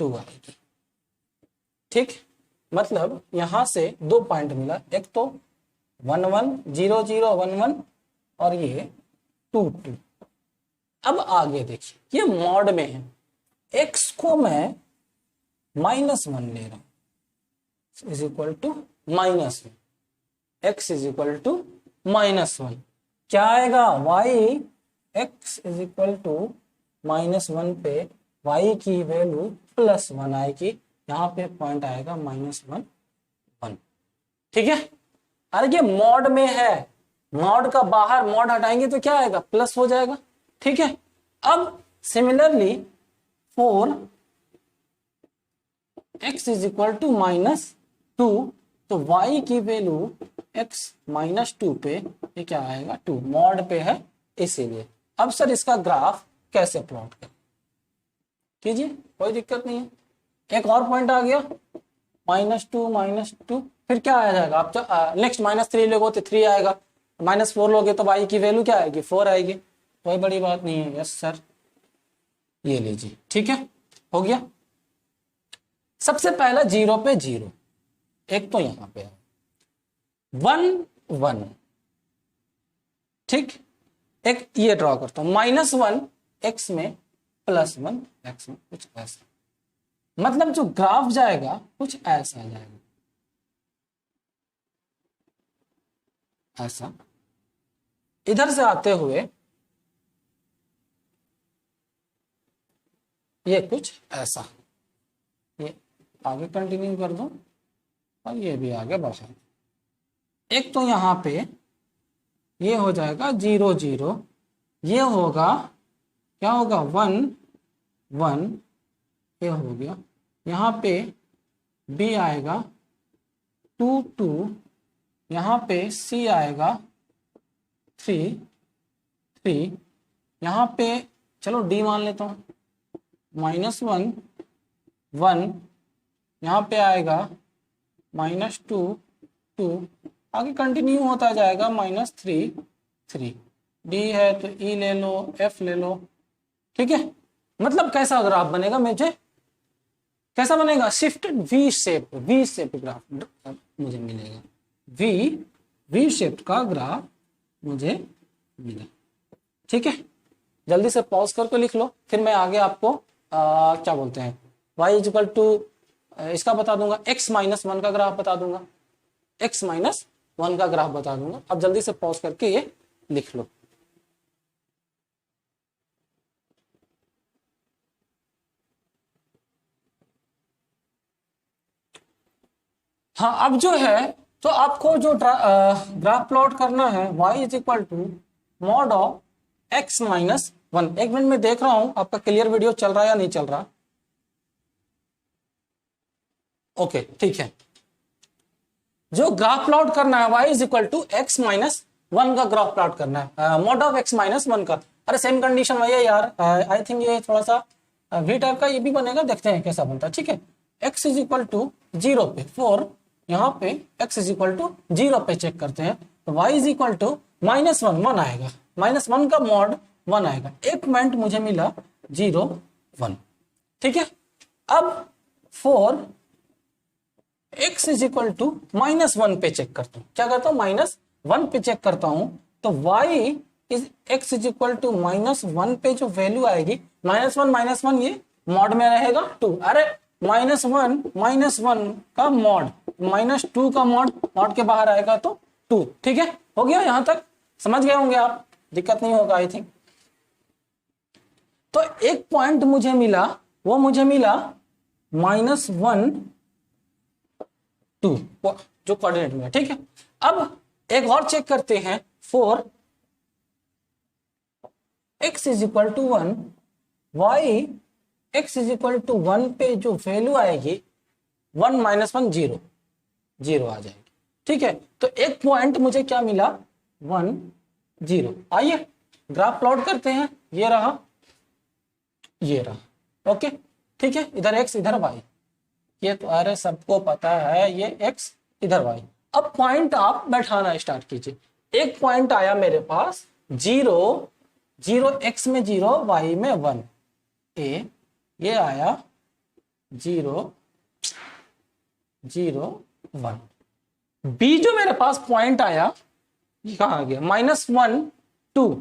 2 आएगी। ठीक, मतलब यहां से 2 पॉइंट मिला, एक तो 1 1 0 0 1 1 और ये 2 2। अब आगे देखिए, ये मॉड में है, x को मैं -1 ले रहा हूं, is equal to -1, x is equal to -1, क्या आएगा, y x is equal to -1 पे y की वैल्यू +1 आएगी, यहाँ पे पॉइंट आएगा -1 1। ठीक है, अरे ये मॉड में है, मॉड का बाहर मॉड हटाएंगे तो क्या आएगा, प्लस हो जाएगा। ठीक है, अब similarly for x is equal to -2, तो y की वैल्यू x -2 पे ये क्या आएगा, 2, मॉड पे है इसीलिए। अब सर इसका ग्राफ कैसे प्लॉट करें, कीजिए, कोई दिक्कत नहीं है। एक और पॉइंट आ गया, -2 फिर क्या आ जाएगा, आप नेक्स्ट -3 लोगे तो 3 आएगा, -4 लोगे तो y की वैल्यू क्या आएगी, 4 आएगी, कोई बड़ी बात नहीं है। यस सर, ये लीजिए। ठीक है, हो गया। सबसे पहला 0 पे 0, एक तो यहां पे है 1 1। ठीक, एक ये ड्रॉ करता हूं, -1 x में +1 x में, कुछ ऐसा, मतलब जो ग्राफ जाएगा कुछ ऐसा जाएगा, ऐसा इधर से आते हुए ये कुछ ऐसा, ये आगे कंटिन्यू कर दो और ये भी आगे बढ़ा। एक तो यहां पे ये हो जाएगा 0 0, ये होगा क्या होगा 1 1, ये हो गया, यहाँ पे b आएगा 2 2, यहाँ पे c आएगा 3 3, यहाँ पे चलो d मान लेता हूँ, -1 1, यहाँ पे आएगा -2 2, आगे कंटिन्यू होता जाएगा -3 3, d है तो e ले लो, f ले लो। ठीक है, मतलब कैसा ग्राफ बनेगा, मुझे कैसा बनेगा, शिफ्टेड वी शेप ग्राफ मुझे मिलेगा, वी शेप का ग्राफ मुझे मिला। ठीक है, जल्दी से पॉज करके लिख लो, फिर मैं आगे आपको क्या बोलते हैं y इक्वल टू इसका बता दूंगा, x माइनस 1 का ग्राफ बता दूंगा, x माइनस 1 का ग्राफ बता दूंगा। अब जल्दी से पॉज करके ये लिख लो। हाँ, अब जो है तो आपको जो ग्राफ प्लॉट करना है y is equal to mod of x minus 1। एक मिनट में देख रहा हूं आपका क्लियर वीडियो चल रहा है या नहीं चल रहा। ओके ठीक है, जो ग्राफ प्लॉट करना है y is equal to x minus 1 का ग्राफ प्लॉट करना है, मॉड ऑफ x माइनस 1 का। अरे सेम कंडीशन वही है यार, आई थिंक ये थोड़ा सा v टाइप का ये भी बनेगा, देखते हैं कैसा बनता है। ठीक है, x इज इक्वल टू 0 पे, फॉर यहाँ पे x इज इक्वल टू 0 पे चेक करते हैं, तो y is equal to minus 1 आएगा, माइनस 1 का मॉड 1 आएगा। एक पॉइंट मुझे मिला 0 1। ठीक है, अब for x is equal to minus 1 पे चेक करता हूँ, क्या करता हूँ माइनस 1 पे चेक करता हूँ, तो y is x is equal to minus 1 पे जो वैल्यू आएगी, माइनस वन ये मॉड में रहेगा 2। अरे माइनस वन का मॉड, माइनस 2 का मॉड के बाहर आएगा तो 2। ठीक है, हो गया, यहां तक समझ गए होंगे आप, दिक्कत नहीं होगा आई थिंक। तो एक पॉइंट मुझे मिला, वो मुझे मिला -1 2 जो कोऑर्डिनेट में। ठीक है, अब एक और चेक करते हैं, for x is equal to 1, y x is equal to 1 पे जो वैल्यू आएगी 1 माइनस 1 0 0 आ जाएगी। ठीक है, तो एक पॉइंट मुझे क्या मिला 1 0। आइए ग्राफ प्लॉट करते हैं, ये रहा ये रहा। ओके ठीक है, इधर x इधर y, ये तो अरे सबको पता है, ये x इधर y। अब पॉइंट आप बैठाना स्टार्ट कीजिए। एक पॉइंट आया मेरे पास 0 0, x में 0 y में 1, a ये आया 0 0 1। b जो मेरे पास पॉइंट आया ये कहां गया, -1 2,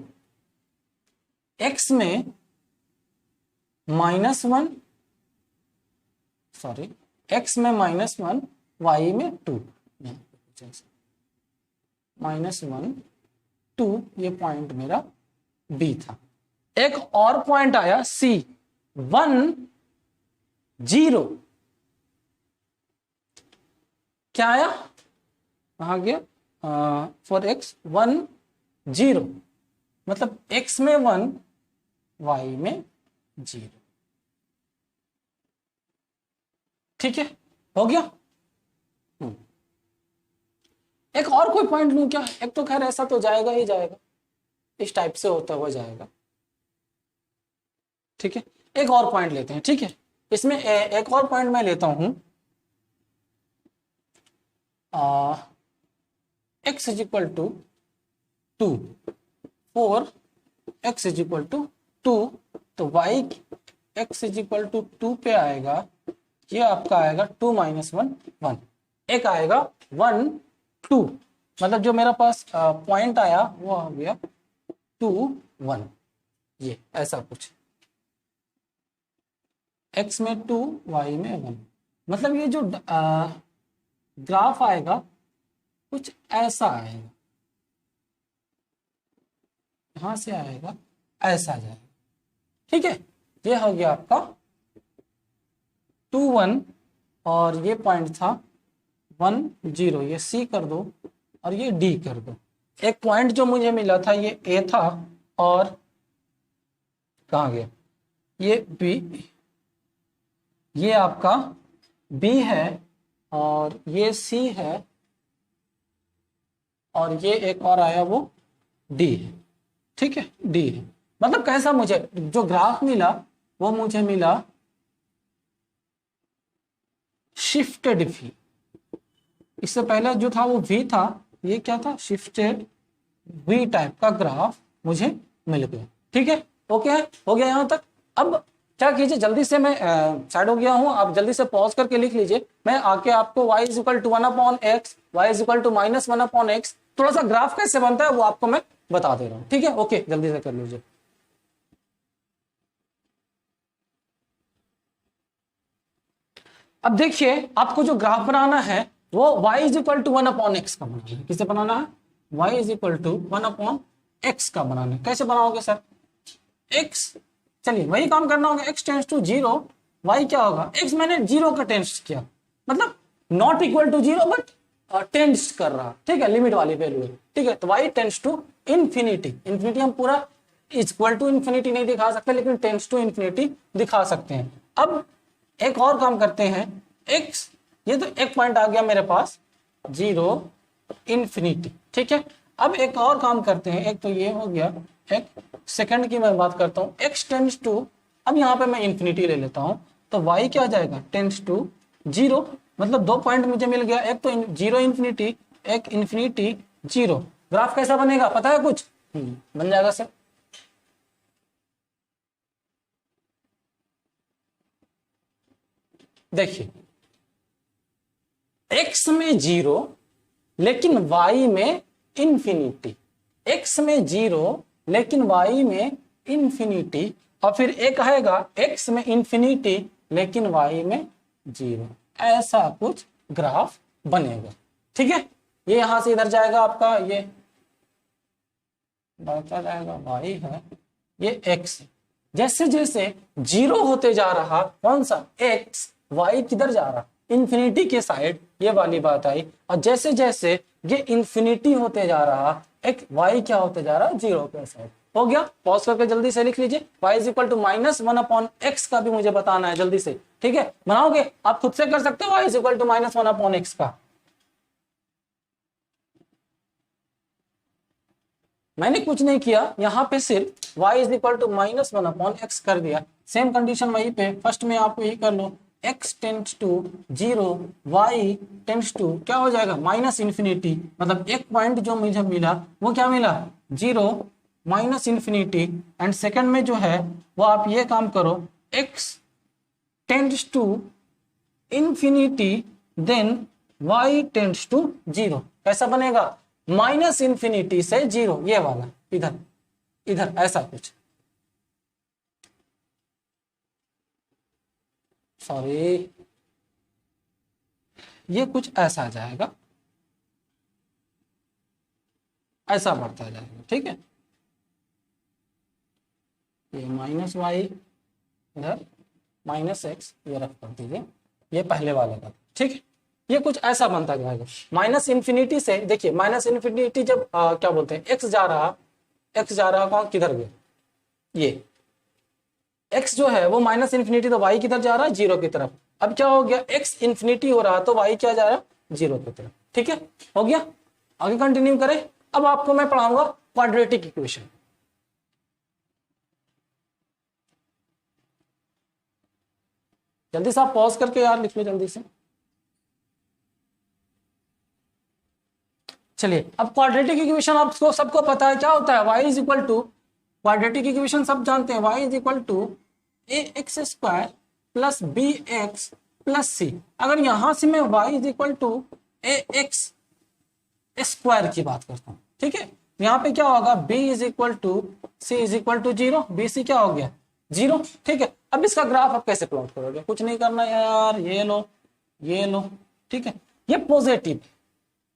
x में -1 सॉरी x में -1 y में 2, -1 2 ये पॉइंट मेरा b था। एक और पॉइंट आया c 1 0, क्या आया कहां गया, फॉर x 1 0, मतलब x में 1 y में 0। ठीक है, हो गया। एक और कोई पॉइंट लूं क्या, एक तो खैर ऐसा तो जाएगा ही जाएगा, इस टाइप से होता हुआ जाएगा। ठीक है, एक और पॉइंट लेते हैं। ठीक है, इसमें एक और पॉइंट मैं लेता हूं, x is equal to 2, for x is equal to 2, तो y x is equal to 2 पे आएगा, ये आपका आएगा 2 माइनस 1 1, एक आएगा 1 2, मतलब जो मेरा पास पॉइंट आया वो आ गया 2 1, ये ऐसा कुछ, x में 2 y में 1, मतलब ये जो ग्राफ आएगा कुछ ऐसा आएगा, यहां से आएगा ऐसा जाएगा। ठीक है, ये हो गया आपका 2 1, और ये पॉइंट था 1 0, ये C कर दो और ये D कर दो। एक पॉइंट जो मुझे मिला था ये A था, और कहाँ गया ये B, ये आपका B है, और ये C है, और ये एक और आया वो D है। ठीक है, D है, मतलब कैसा मुझे जो ग्राफ मिला वो मुझे मिला शिफ्टेड V। इससे पहले जो था वो V था, ये क्या था शिफ्टेड V टाइप का ग्राफ मुझे मिल गया। ठीक है, ओके है, हो गया यहां तक। अब क्या कीजिए, जल्दी से मैं साइड हो गया हूं, आप जल्दी से पॉज करके लिख लीजिए, मैं आके आपको y is equal to 1/x, y is equal to -1/x, थोड़ा सा ग्राफ कैसे बनता है वो आपको मैं बता दे रहा हूं, ठीक है। ओके, जल्दी से कर लीजिए। अब देखिए, आपको जो ग्राफ बनाना है वो y is equal to 1/x का बनाना है। किसे बनाना है? y is equal to 1/x का बनाना है। कैसे बनाओगे सर? x, चलिए वही काम करना होगा, x टेंस टू 0, y क्या होगा? x मैंने 0 का टेंस किया, मतलब not equal to 0 but tends कर रहा, ठीक है, लिमिट वाली वैल्यू है, ठीक है। तो y tends to infinity, infinity हम पूरा इक्वल टू इंफिनिटी नहीं दिखा सकते, लेकिन टेंस टू इंफिनिटी दिखा सकते हैं। अब एक और काम करते हैं, x, ये तो एक पॉइंट आ गया मेरे पास 0 इंफिनिटी, ठीक है। अब एक और काम करते हैं, एक तो ये हो गया, एक सेकंड की मैं बात करता हूँ, x टेंस टू, अब यहाँ पे मैं इंफिनिटी ले लेता हूँ, तो y क्या आ जाएगा? टेंस टू 0, मतलब 2 पॉइंट मुझे मिल गया, एक तो 0 इंफिनिटी, एक इंफिनिटी 0। ग्राफ कैसा बनेगा पता है कुछ? बन जाएगा सर, देखिए x में 0 लेकिन y में इंफिनिटी, x में 0 लेकिन y में इंफिनिटी, और फिर एक आएगा x में इंफिनिटी लेकिन y में 0, ऐसा कुछ ग्राफ बनेगा, ठीक है। ये यहां से इधर जाएगा आपका, ये बढ़ता जाएगा, y है, ये x, जैसे जैसे 0 होते जा रहा, कौन सा? x, y किधर जा रहा? इंफिनिटी के साइड, ये वाली बात आई। और जैसे जैसे ये इंफिनिटी होते जा रहा, एक y क्या होते जा रहा? 0 के साइड। हो गया, पॉज करके जल्दी से लिख लीजिए, y is equal to -1/x का भी मुझे बताना है जल्दी से, ठीक है। बनाओगे आप खुद से कर सकते हो, y is equal to -1/x का। मैंने कुछ नहीं किया, यहां पे सिर्फ y is equal to -1/x कर दिया। सेम कंडीशन वहीं पे, फर्स्ट में आपको यही कर लो, x tends to 0, y tends to क्या हो जाएगा? माइनस इंफिनिटी, मतलब एक पॉइंट जो मुझे मिला वो क्या मिला? 0 माइनस इंफिनिटी। एंड सेकंड में जो है वो आप ये काम करो, x tends to infinity then y tends to 0। कैसा बनेगा? माइनस इंफिनिटी से 0, ये वाला, इधर इधर ऐसा कुछ, सॉरी, ये कुछ ऐसा आ जाएगा, ऐसा बढ़ता जाएगा, ठीक है। ये माइनस वाई इधर, माइनस एक्स ये रख कर दीजिए, ये पहले वाले का, ठीक है। ये कुछ ऐसा बनता जाएगा माइनस इंफिनिटी से। देखिए माइनस इंफिनिटी जब क्या बोलते हैं, एक्स जा रहा कौन किधर गया? ये x जो है वो माइनस इंफिनिटी, तो y किधर जा रहा है? 0 की तरफ। अब क्या हो गया, x इंफिनिटी हो रहा तो y क्या जा रहा है? 0 की तरफ, ठीक है। हो गया, आगे कंटिन्यू करें। अब आपको मैं पढ़ाऊंगा क्वाड्रेटिक इक्वेशन। जल्दी से आप पॉज करके यार लिख लो जल्दी से। चलिए, अब क्वाड्रेटिक इक्वेशन आपको सबको पता है क्या होता है, y is equal to, quadratic equation सब जानते हैं, y is equal to ax² plus bx plus c। अगर यहां से मैं y is equal to ax square की बात करता हूं, ठीक है, यहाँ पे क्या होगा, b is equal to c is equal to 0, b c क्या हो गया? 0, ठीक है। अब इसका ग्राफ आप कैसे प्लॉट करोगे? कुछ नहीं करना यार, ये लो, ठीक है। ये पॉजिटिव,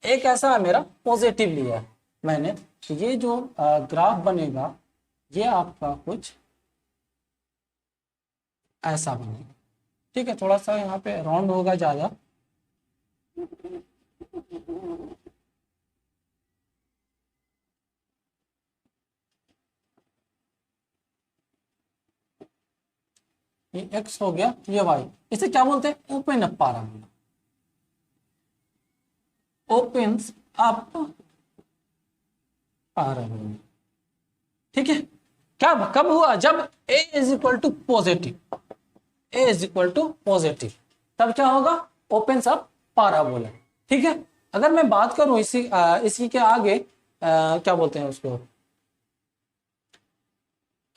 एक ऐसा है मेरा पॉजिटिव लिया है मैंने, तो ये जो ग्राफ बनेगा ये आपका कुछ ऐसा बनेगा, ठीक है। थोड़ा सा यहाँ पे राउंड होगा ज्यादा, ये x हो गया, ये y, इसे क्या बोलते हैं? Open up parabola, opens up parabola, ठीक है। क्या कब हुआ? जब a is equal to positive, a is equal to positive, तब क्या होगा? ओपन्स अप पैराबोला, ठीक है। अगर मैं बात करूं इसी के आगे क्या बोलते हैं उसको,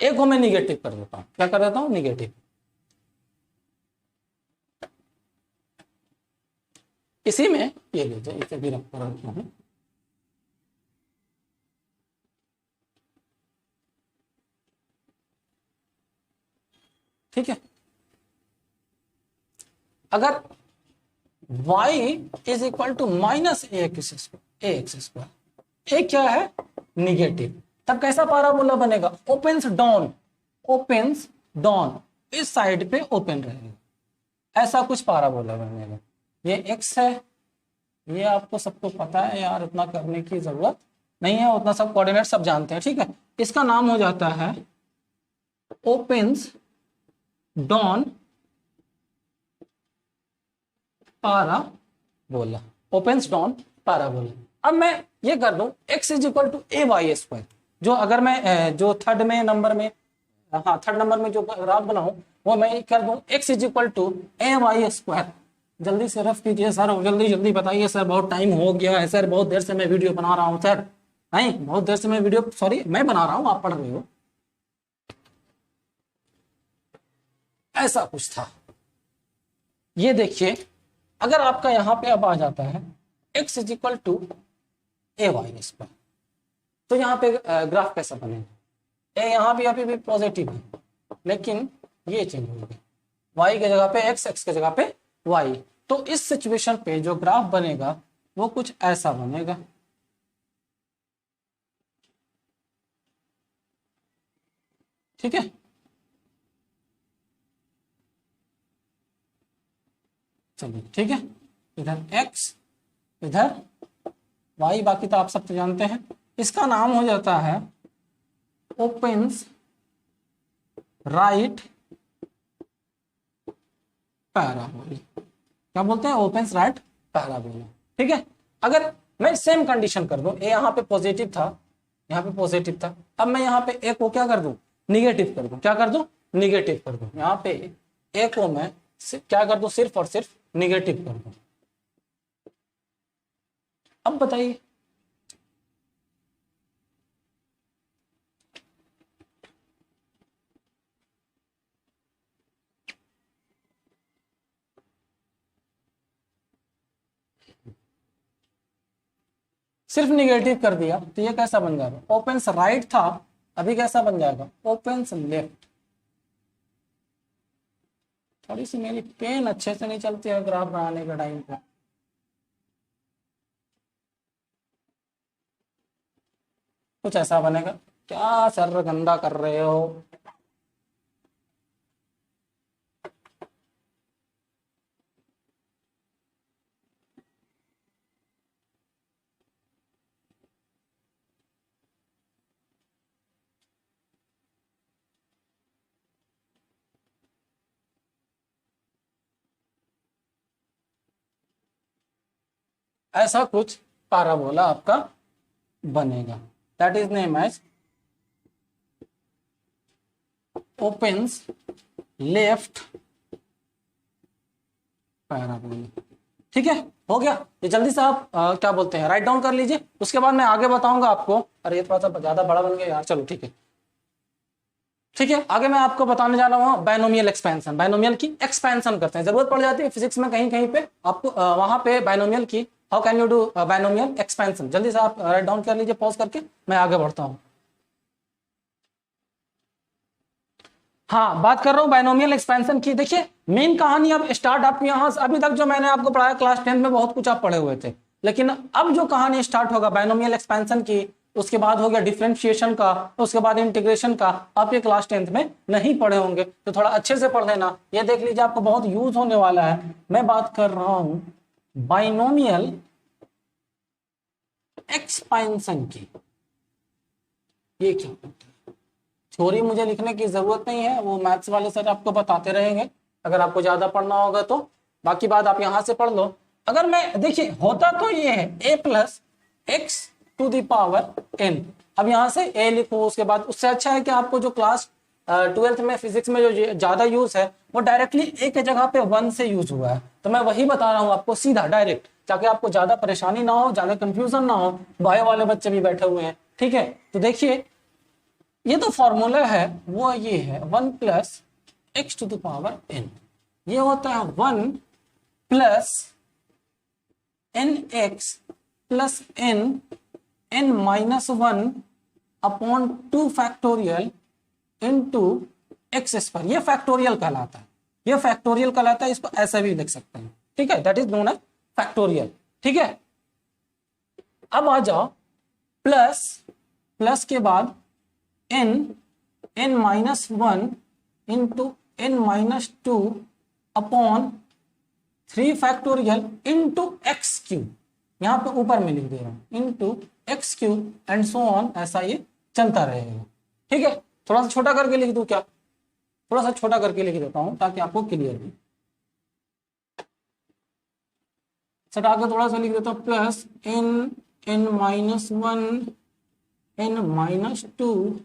एक को मैं निगेटिव कर देता हूं, क्या कर देता हूं? निगेटिव। इसी में ये लीजिए, इसे भी रखता हूं, ठीक है। अगर y is equal to minus a x square, a क्या है निगेटिव, तब कैसा पाराबोला बनेगा, ओपन्स डाउन, इस साइड पे ओपन रहेगा, ऐसा कुछ पाराबोला बनेगा। ये x है, ये आपको सबको पता है यार, उतना करने की जरूरत नहीं है, उतना सब कोऑर्डिनेट सब जानते हैं, ठीक है। इसका नाम हो जाता है opens down parabola, opens down parabola. अब मैं ये कर दूं x is equal to a y square, जो अगर मैं जो थर्ड नंबर में जो ग्राफ बनाऊं वो मैं कर दूं x is equal to a y square. जल्दी से रफ कीजिए सर, जल्दी बताइए सर, बहुत टाइम हो गया है सर, बहुत देर से मैं वीडियो बना रहा हूँ सर, नहीं बहुत देर से मैं वीडियो, सॉरी मैं बना रहा हूँ, आप पढ़ रहे हो। ऐसा कुछ था, ये देखिए अगर आपका यहाँ पे अब आ जाता है x is equal to a y square, तो यहाँ पे ग्राफ कैसा बनेगा, ए यहाँ भी अभी भी पॉजिटिव है, लेकिन ये चेंज हो गया, y के जगह पे x के जगह पे y, तो इस सिचुएशन पे जो ग्राफ बनेगा वो कुछ ऐसा बनेगा। ठीक है, चलिए ठीक है, इधर x इधर y, बाकी तो आप सब तो जानते हैं। इसका नाम हो जाता है ओपन्स राइट पैराबोला, क्या बोलते हैं, ओपन्स राइट पैराबोला। ठीक है, अगर मैं सेम कंडीशन कर दूं, ए यहाँ पे पॉजिटिव था, यहाँ पे पॉजिटिव था, अब मैं यहाँ पे ए को क्या कर दूं, निगेटिव कर दूं, क्या कर दूं, निगेटिव कर दूं, यहाँ पे ए को मैं क्या कर दूं, सिर्फ और सिर्फ निगेटिव कर दूं। अब बताइए सिर्फ निगेटिव कर दिया तो ये कैसा बन जाएगा, ओपन्स राइट था, अभी कैसा बन जाएगा, ओपन्स लेफ्ट। थोड़ी सी मेरी पेन अच्छे से नहीं चलती है ग्राफ बनाने के टाइम पे, कुछ ऐसा बनेगा। क्या सर गंदा कर रहे हो, ऐसा कुछ पाराबोला आपका बनेगा, that is name as opens left parabola. ठीक है, हो गया, ये जल्दी से आप क्या बोलते हैं राइट डाउन कर लीजिए, उसके बाद मैं आगे बताऊंगा आपको। अरे ये थोड़ा सा ज्यादा बड़ा बन गया यार, चलो ठीक है। ठीक है, आगे मैं आपको बताने जा रहा हूँ बायनोमियल एक्सपेंशन, बायनोमियल की एक्सपेंशन करते हैं, जरूरत पड़ जाती है फिजिक्स में कहीं कहीं पे आपको, वहां पे बायनोमियल की how can you do binomial expansion, जल्दी से आप राइट डाउन कर लीजिए पॉज करके, मैं आगे बढ़ता हूँ। हाँ, बात कर रहा हूँ बायनोमियल एक्सपेंशन की। देखिए मेन कहानी अब स्टार्ट, आप यहाँ अभी तक जो मैंने आपको पढ़ाया क्लास 10 में बहुत कुछ आप पढ़े हुए थे, लेकिन अब जो कहानी स्टार्ट होगा बायनोमियल एक्सपेंशन की, उसके बाद हो गया डिफरेंशिएशन का, उसके बाद इंटीग्रेशन का, आप ये क्लास 10 में नहीं पढ़े होंगे, तो थोड़ा अच्छे से पढ़ लेना, ये देख लीजिए आपको बहुत यूज होने वाला है। मैं बात कर रहा हूं बायनोमियल एक्सपेंशन की। ये क्या होता है, थ्योरी मुझे लिखने की जरूरत नहीं है, वो मैथ्स वाले सर आपको बताते रहेंगे, अगर आपको ज्यादा पढ़ना होगा तो, बाकी बात आप यहां से पढ़ लो। अगर मैं देखिए होता तो ये है a plus x to the power n, अब यहां से a लिखो, उसके बाद उससे अच्छा है कि आपको जो क्लास 12th में फिजिक्स में जो ज्यादा यूज है वो डायरेक्टली a के जगह पे 1 से यूज हुआ है, तो मैं वही बता रहा हूँ आपको सीधा डायरेक्ट, ताकि आपको ज्यादा परेशानी ना हो, ज्यादा कंफ्यूजन ना हो, बायो वाले बच्चे भी बैठे हुए हैं। ठीक है, तो देखिए ये तो फॉर्मूला है वो ये है 1 plus x to the power n, ये होता है 1 plus n x plus n minus 1 upon 2 factorial into x square, ये फैक्टोरियल कहलाता है, ये फैक्टोरियल कहलाता है, इसको ऐसा भी लिख सकते हैं, ठीक है, that is known as factorial, ठीक है। अब आ जाओ प्लस, प्लस के बाद n-1 into n-2 upon 3 factorial into x cube, यहां पे ऊपर में लिख दे रहा हूं into x cube and so on, ऐसा ये चलता रहेगा, ठीक है। थोड़ा सा छोटा करके लिख दूं क्या, थोड़ा सा छोटा करके लिख देता हूं ताकि आपको क्लियर हो, सटा के थोड़ा सा लिख देता हूं, plus n-1 n-2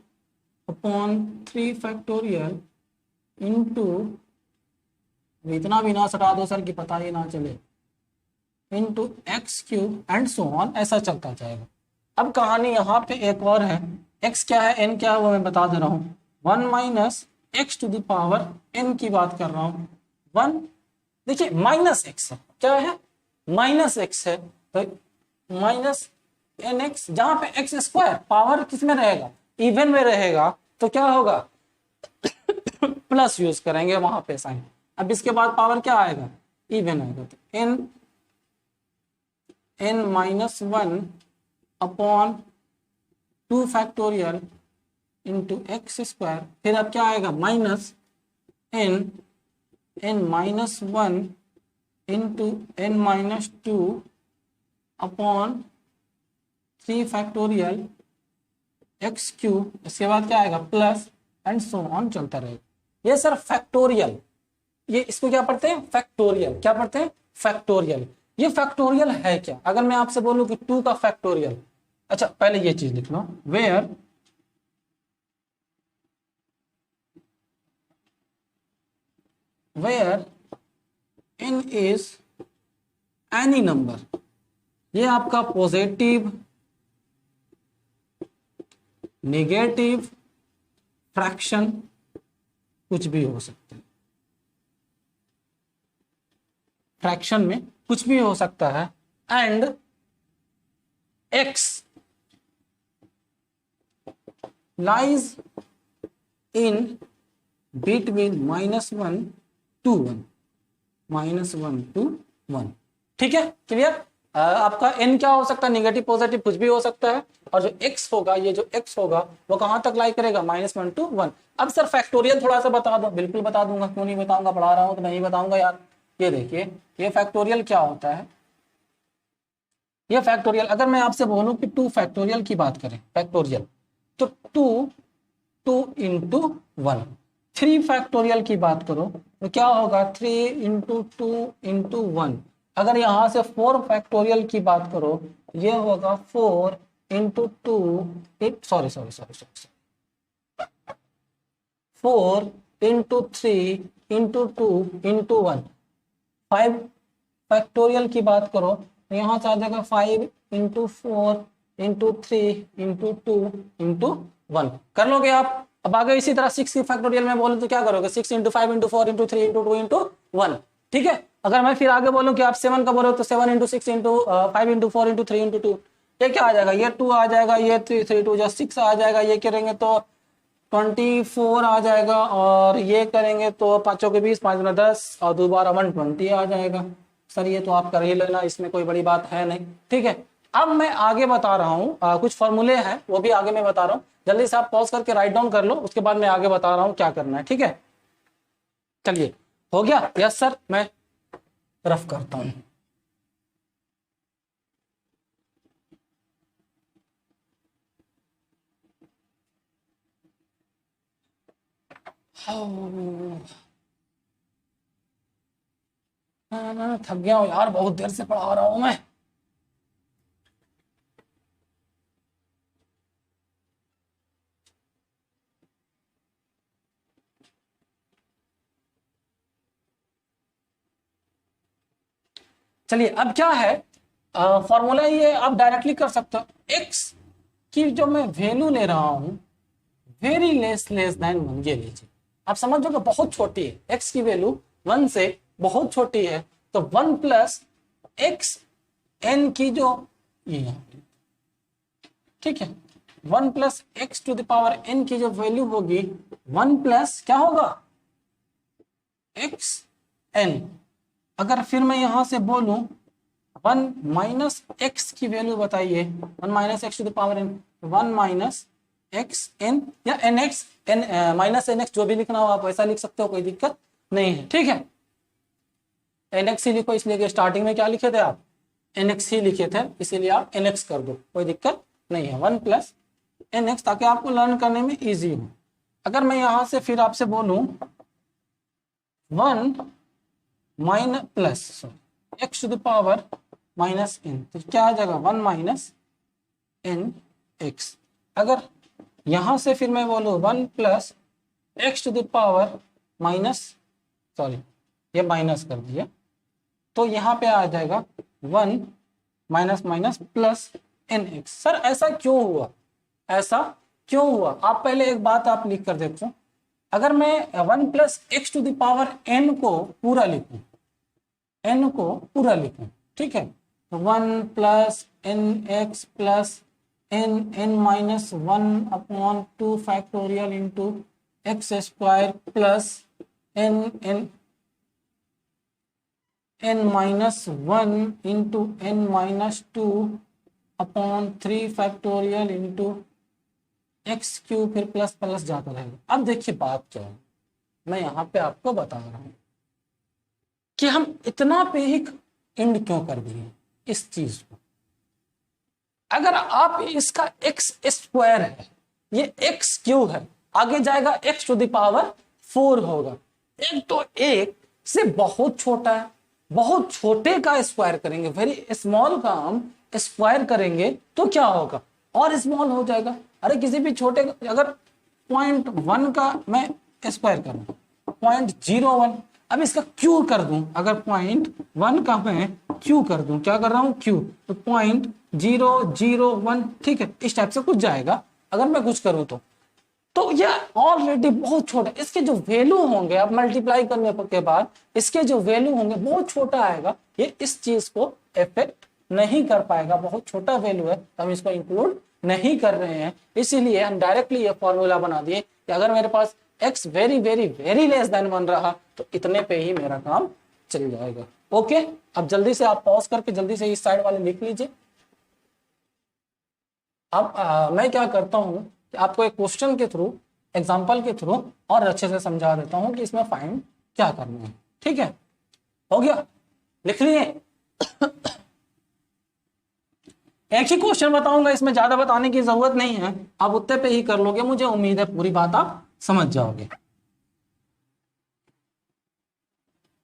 upon 3 factorial into, इतना भी ना सटा दो सर कि पता ही ना चले, into x cube and so on, ऐसा चलता जाएगा। अब कहानी यहाँ पे एक और है, x क्या है n क्या है वो मैं बता दे रहा हूँ, 1 minus x to the power n की बात कर रहा हूँ, 1 देखिए माइनस एक्स है, क्या है माइनस एक्स है, तो माइनस एन एक्स, जहां पे एक्स स्क्वायर पावर किस में रहेगा, इवन में रहेगा, तो क्या होगा प्लस यूज करेंगे वहां पे साइन, अब इसके बाद पावर क्या आएगा, इवन आएगा, तो n-1 upon 2 factorial into x square, फिर अब क्या आएगा minus n-1 into n-2 upon 3 factorial x cube, इसके बाद क्या आएगा प्लस एंड सो ऑन चलता रहेगा। ये सर फैक्टोरियल, ये इसको क्या पढ़ते हैं फैक्टोरियल, क्या पढ़ते हैं फैक्टोरियल। ये फैक्टोरियल है क्या, अगर मैं आपसे बोलूं कि 2 का फैक्टोरियल, अच्छा पहले ये चीज लिख लो, where n is any number, ये आपका पॉजिटिव, नेगेटिव, फ्रैक्शन कुछ भी हो सकता है, फ्रैक्शन में कुछ भी हो सकता है, and x lies in between -1 to 1, -1 to 1, ठीक है क्लियर। आपका n क्या हो सकता है, नेगेटिव पॉजिटिव कुछ भी हो सकता है, और जो x होगा, ये जो x होगा वो कहां तक लाई करेगा, -1 to 1। अब सर फैक्टोरियल थोड़ा सा बता दो, बिल्कुल बता दूंगा, क्यों नहीं बताऊंगा, पढ़ा रहा हूं तो नहीं बताऊंगा यार। ये देखिए ये फैक्टोरियल क्या होता है, ये फैक्टोरियल अगर मैं आपसे बोलूं कि 2 फैक्टोरियल की बात करें फैक्टोरियल, तो 2 इंटू 1, 3 फैक्टोरियल की बात करो तो क्या होगा 3 इंटू 2 इंटू 1, अगर यहां से 4 फैक्टोरियल की बात करो ये होगा 4 into 2, sorry 4 into 3 into 2 into 1, 5 factorial की बात करो तो यहाँ से आ जाएगा 5 इंटू 4 इंटू 3 इंटू 2 इंटू 1, कर लोगे आप। अब आगे इसी तरह 6 की फैक्टोरियल में बोलूं तो क्या करोगे, 6 into 5 into 4 into 3 into 2 into 1, ठीक है। अगर मैं फिर आगे बोलूं कि आप 7 का बोलो तो 7 into 6 into 5 into 4 into 3 into 2, ये क्या आ जाएगा, ये 2 आ जाएगा, ये 3 2 जो 6 आ जाएगा, ये करेंगे तो 24 आ जाएगा, और ये करेंगे तो 5 के 20, 5 10 और दोबारा 120 आ जाएगा। सर ये तो आप कर ही लेना, इसमें कोई बड़ी बात है नहीं, ठीक है। अब मैं आगे बता रहा हूँ, कुछ फॉर्मूले हैं वो भी आगे मैं बता रहा हूँ, जल्दी से आप पॉज करके राइट डाउन कर लो, उसके बाद मैं आगे बता रहा हूँ क्या करना है, ठीक है। चलिए हो गया, यस सर मैं रफ करता हूँ। थक गया हूँ यार, बहुत देर से पढ़ा रहा हूं मैं। चलिए अब क्या है, फॉर्मूला ये आप डायरेक्टली कर सकते हो, x की जो मैं वैल्यू ले रहा हूं वेरी लेस देन 1, ये लीजिए, आप समझोगे बहुत छोटी है, x की वैल्यू 1 से बहुत छोटी है, तो 1 प्लस एक्स एन की जो ये यहाँ, ठीक है, 1 plus x to the power n की जो वैल्यू होगी 1 प्लस क्या होगा एक्स एन। अगर फिर मैं यहां से बोलूं 1 माइनस एक्स की वैल्यू बताइए, 1 minus x to the power n, 1 minus x n या n x n minus n x, जो भी लिखना हो आप वैसा लिख सकते हो, कोई दिक्कत नहीं है। ठीक है, एन एक्स ही लिखो, इसलिए कि स्टार्टिंग में क्या लिखे थे आप एन एक्स ही लिखे थे, इसीलिए आप एन एक्स कर दो, कोई दिक्कत नहीं है। 1 प्लस एन एक्स, ताकि आपको लर्न करने में इजी हो। अगर मैं यहां से फिर आपसे बोलूं 1 minus plus x to the power minus n, तो क्या आ जाएगा 1 माइनस एन एक्स। अगर यहां से फिर मैं बोलूं 1 plus x to the power minus, sorry ये माइनस कर दिया, तो यहाँ पे आ जाएगा 1 minus minus plus n x. सर ऐसा क्यों हुआ, ऐसा क्यों हुआ? आप पहले एक बात आप लिख कर देखो, अगर मैं 1 plus x to the power n को पूरा लिखूं, एन को पूरा लिखूं, ठीक है, तो 1 plus n x plus n n minus 1 upon 2 factorial into x square plus n n n minus 1 into n minus 2 upon 3 factorial into x cube, फिर प्लस प्लस जाता रहेगा। अब देखिए बात क्या है, मैं यहाँ पे आपको बता रहा हूँ कि हम इतना पे ही एंड क्यों कर दिए इस चीज को। अगर आप इसका एक्स स्क्वायर है, ये एक्स क्यूब है, आगे जाएगा एक्स टू द पावर 4 होगा। एक तो एक से बहुत छोटा है, बहुत छोटे का स्क्वायर करेंगे, वेरी स्मॉल का हम स्क्वायर करेंगे तो क्या होगा, और स्मॉल हो जाएगा। अरे किसी भी छोटे, अगर 0.1 का मैं स्क्वायर करूं 0.01, अब इसका क्यू कर दूं, अगर 0.1 का मैं क्यू कर दूं, क्या कर रहा हूं क्यू, तो 0.001, ठीक है, इस टाइप से कुछ जाएगा। अगर मैं कुछ करूं तो ये ऑलरेडी बहुत छोटा, इसके जो वैल्यू होंगे आप मल्टीप्लाई करने के बाद इसके जो वैल्यू होंगे बहुत छोटा आएगा, ये इस चीज को इफेक्ट नहीं कर पाएगा, बहुत छोटा वैल्यू है, तो हम इसको इंक्लूड नहीं कर रहे हैं। इसीलिए हम डायरेक्टली ये फॉर्मूला बना दिए कि अगर मेरे पास x very very very less than 1 रहा तो इतने पे ही मेरा काम चल जाएगा। ओके, अब जल्दी से आप पॉज करके जल्दी से इस साइड वाले लिख लीजिए। अब मैं क्या करता हूं कि आपको एक क्वेश्चन के थ्रू, एग्जाम्पल के थ्रू और अच्छे से समझा देता हूं कि इसमें फाइंड क्या करना है। ठीक है, हो गया, लिख लिए। एक ही क्वेश्चन बताऊंगा, इसमें ज्यादा बताने की जरूरत नहीं है, आप उतने पे ही कर लोगे, मुझे उम्मीद है पूरी बात आप समझ जाओगे।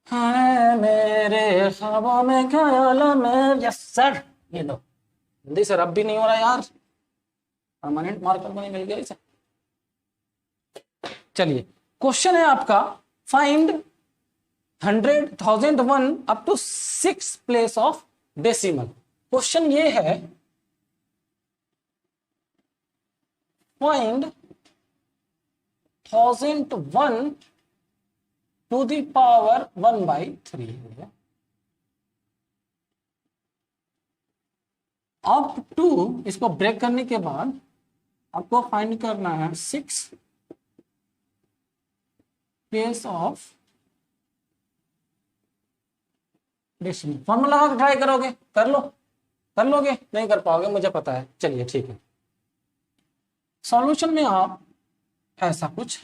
हाँ मेरे ख्वाबों में ख्यालों में, यस सर, ये लो जल्दी से, रब भी नहीं हो रहा यार, परमानेंट मार्कर को नहीं मिल गया इसे। चलिए, क्वेश्चन है आपका, find 100,001 up to 6 place of decimal. Question ये है, find 1001 to the power 1/3 up to, इसको ब्रेक करने के बाद आपको फाइंड करना है 6 place of decimal. Formula try करोगे, कर लो, कर लोगे, नहीं कर पाओगे मुझे पता है। चलिए ठीक है, सॉल्यूशन में आप ऐसा कुछ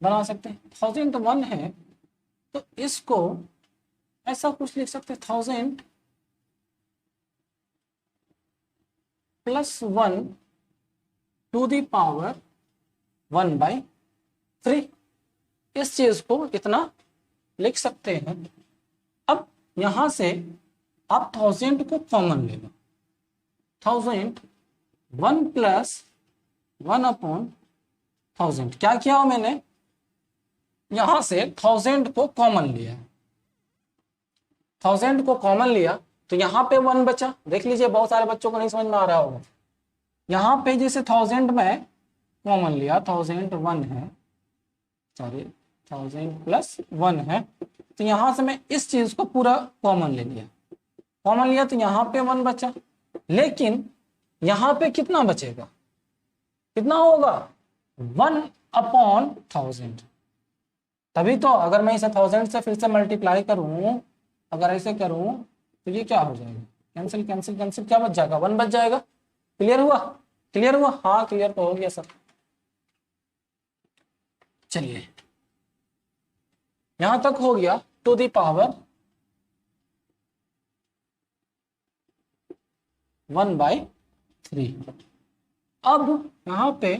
बना सकते हैं। 1001 है तो इसको ऐसा कुछ लिख सकते हैं, 1000 प्लस 1 टू द पावर 1/3, इस चीज को इतना लिख सकते हैं। अब यहां से आप 1000 को कॉमन ले लो, 1000 1 प्लस 1 अपॉन 1000, क्या किया हो मैंने, यहां से 1000 को कॉमन लिया, 1000 को कॉमन लिया तो यहाँ पे 1 बचा। देख लीजिए, बहुत सारे बच्चों को नहीं समझ में आ रहा होगा, यहाँ पे जैसे 1000 में कॉमन लिया, 1001 है, सॉरी 1000 प्लस 1 है, तो यहां से मैं इस चीज को पूरा कॉमन ले लिया, कॉमन लिया तो यहाँ पे 1 बचा, लेकिन यहाँ पे कितना बचेगा, कितना होगा 1/1000। तभी तो अगर मैं इसे 1000 से फिर से मल्टीप्लाई करूं, अगर ऐसे करूं तो ये क्या हो जाएगा, कैंसिल कैंसिल कैंसिल, क्या बच जाएगा 1 बच जाएगा। क्लियर हुआ, क्लियर हुआ, हाँ क्लियर तो हो गया सर। चलिए यहां तक हो गया टू द पावर 1/3। अब यहां पे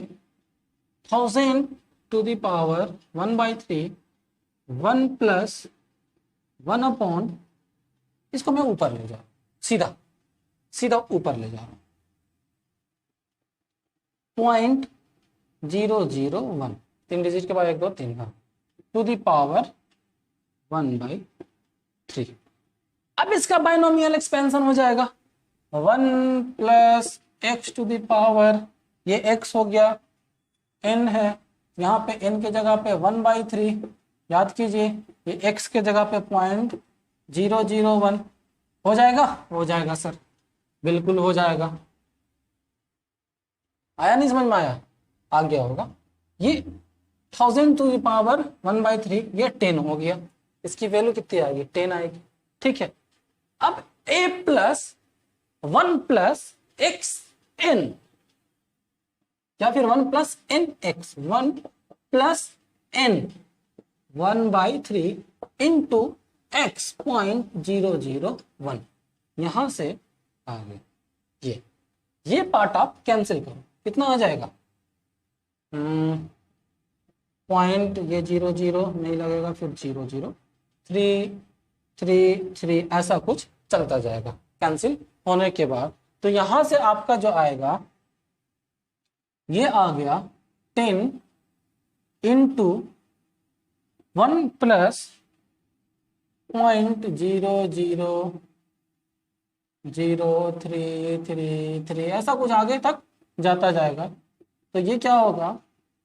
1000 टू द पावर 1/3, 1 प्लस 1/, इसको मैं ऊपर ले जाऊं, सीधा सीधा ऊपर ले जा रहा हूं, 0.001, 3 डिजिट के बाद 1 2 3 टू द पावर 1/3। अब इसका बाइनोमियल एक्सपेंशन हो जाएगा 1 plus x to the power, ये x हो गया, n है, यहाँ पे n के जगह पे 1/3, याद कीजिए ये x के जगह पे 0.001 हो जाएगा, हो जाएगा सर, बिल्कुल हो जाएगा। आया नहीं समझ में, आया, आ गया होगा। ये 1000 टू द पावर 1/3 ये 10 हो गया, इसकी वैल्यू कितनी आएगी 10 आएगी, ठीक है। अब a plus 1 plus x n या फिर 1 plus n x, 1 plus n 1/3 into x 0.001, यहां से आ गया ये पार्ट आप कैंसिल करो, कितना आ जाएगा पॉइंट, ये 0 नहीं लगेगा, फिर 0.03333 ऐसा कुछ चलता जाएगा कैंसिल होने के बाद। तो यहां से आपका जो आएगा ये आ गया 10 इंटू 1 प्लस 0.00333 ऐसा कुछ आगे तक जाता जाएगा। तो ये क्या होगा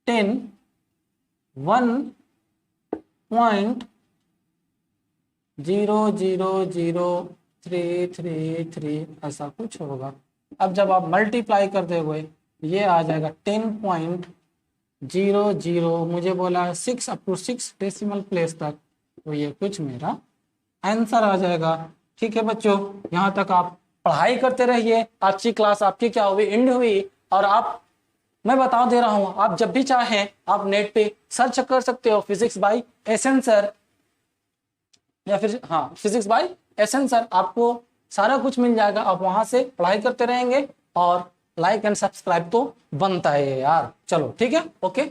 10 1.0003333 ऐसा कुछ होगा। अब जब आप मल्टीप्लाई करते हुए ये आ जाएगा 10.00, मुझे बोला 6 अप टू 6 डेसिमल प्लेस तक, तो ये कुछ मेरा आंसर आ जाएगा। ठीक है बच्चों, यहाँ तक आप पढ़ाई करते रहिए। आज की क्लास आपकी क्या हुई, एंड हुई। और आप, मैं बता दे रहा हूँ, आप जब भी चाहें आप नेट पे सर्च कर सकते हो फिजिक्स बाय एसएन सर, या फिर हाँ फिजिक्स बाय एसएन सर, आपको सारा कुछ मिल जाएगा। आप वहां से पढ़ाई करते रहेंगे और लाइक एंड सब्सक्राइब तो बनता है यार। चलो ठीक है, ओके।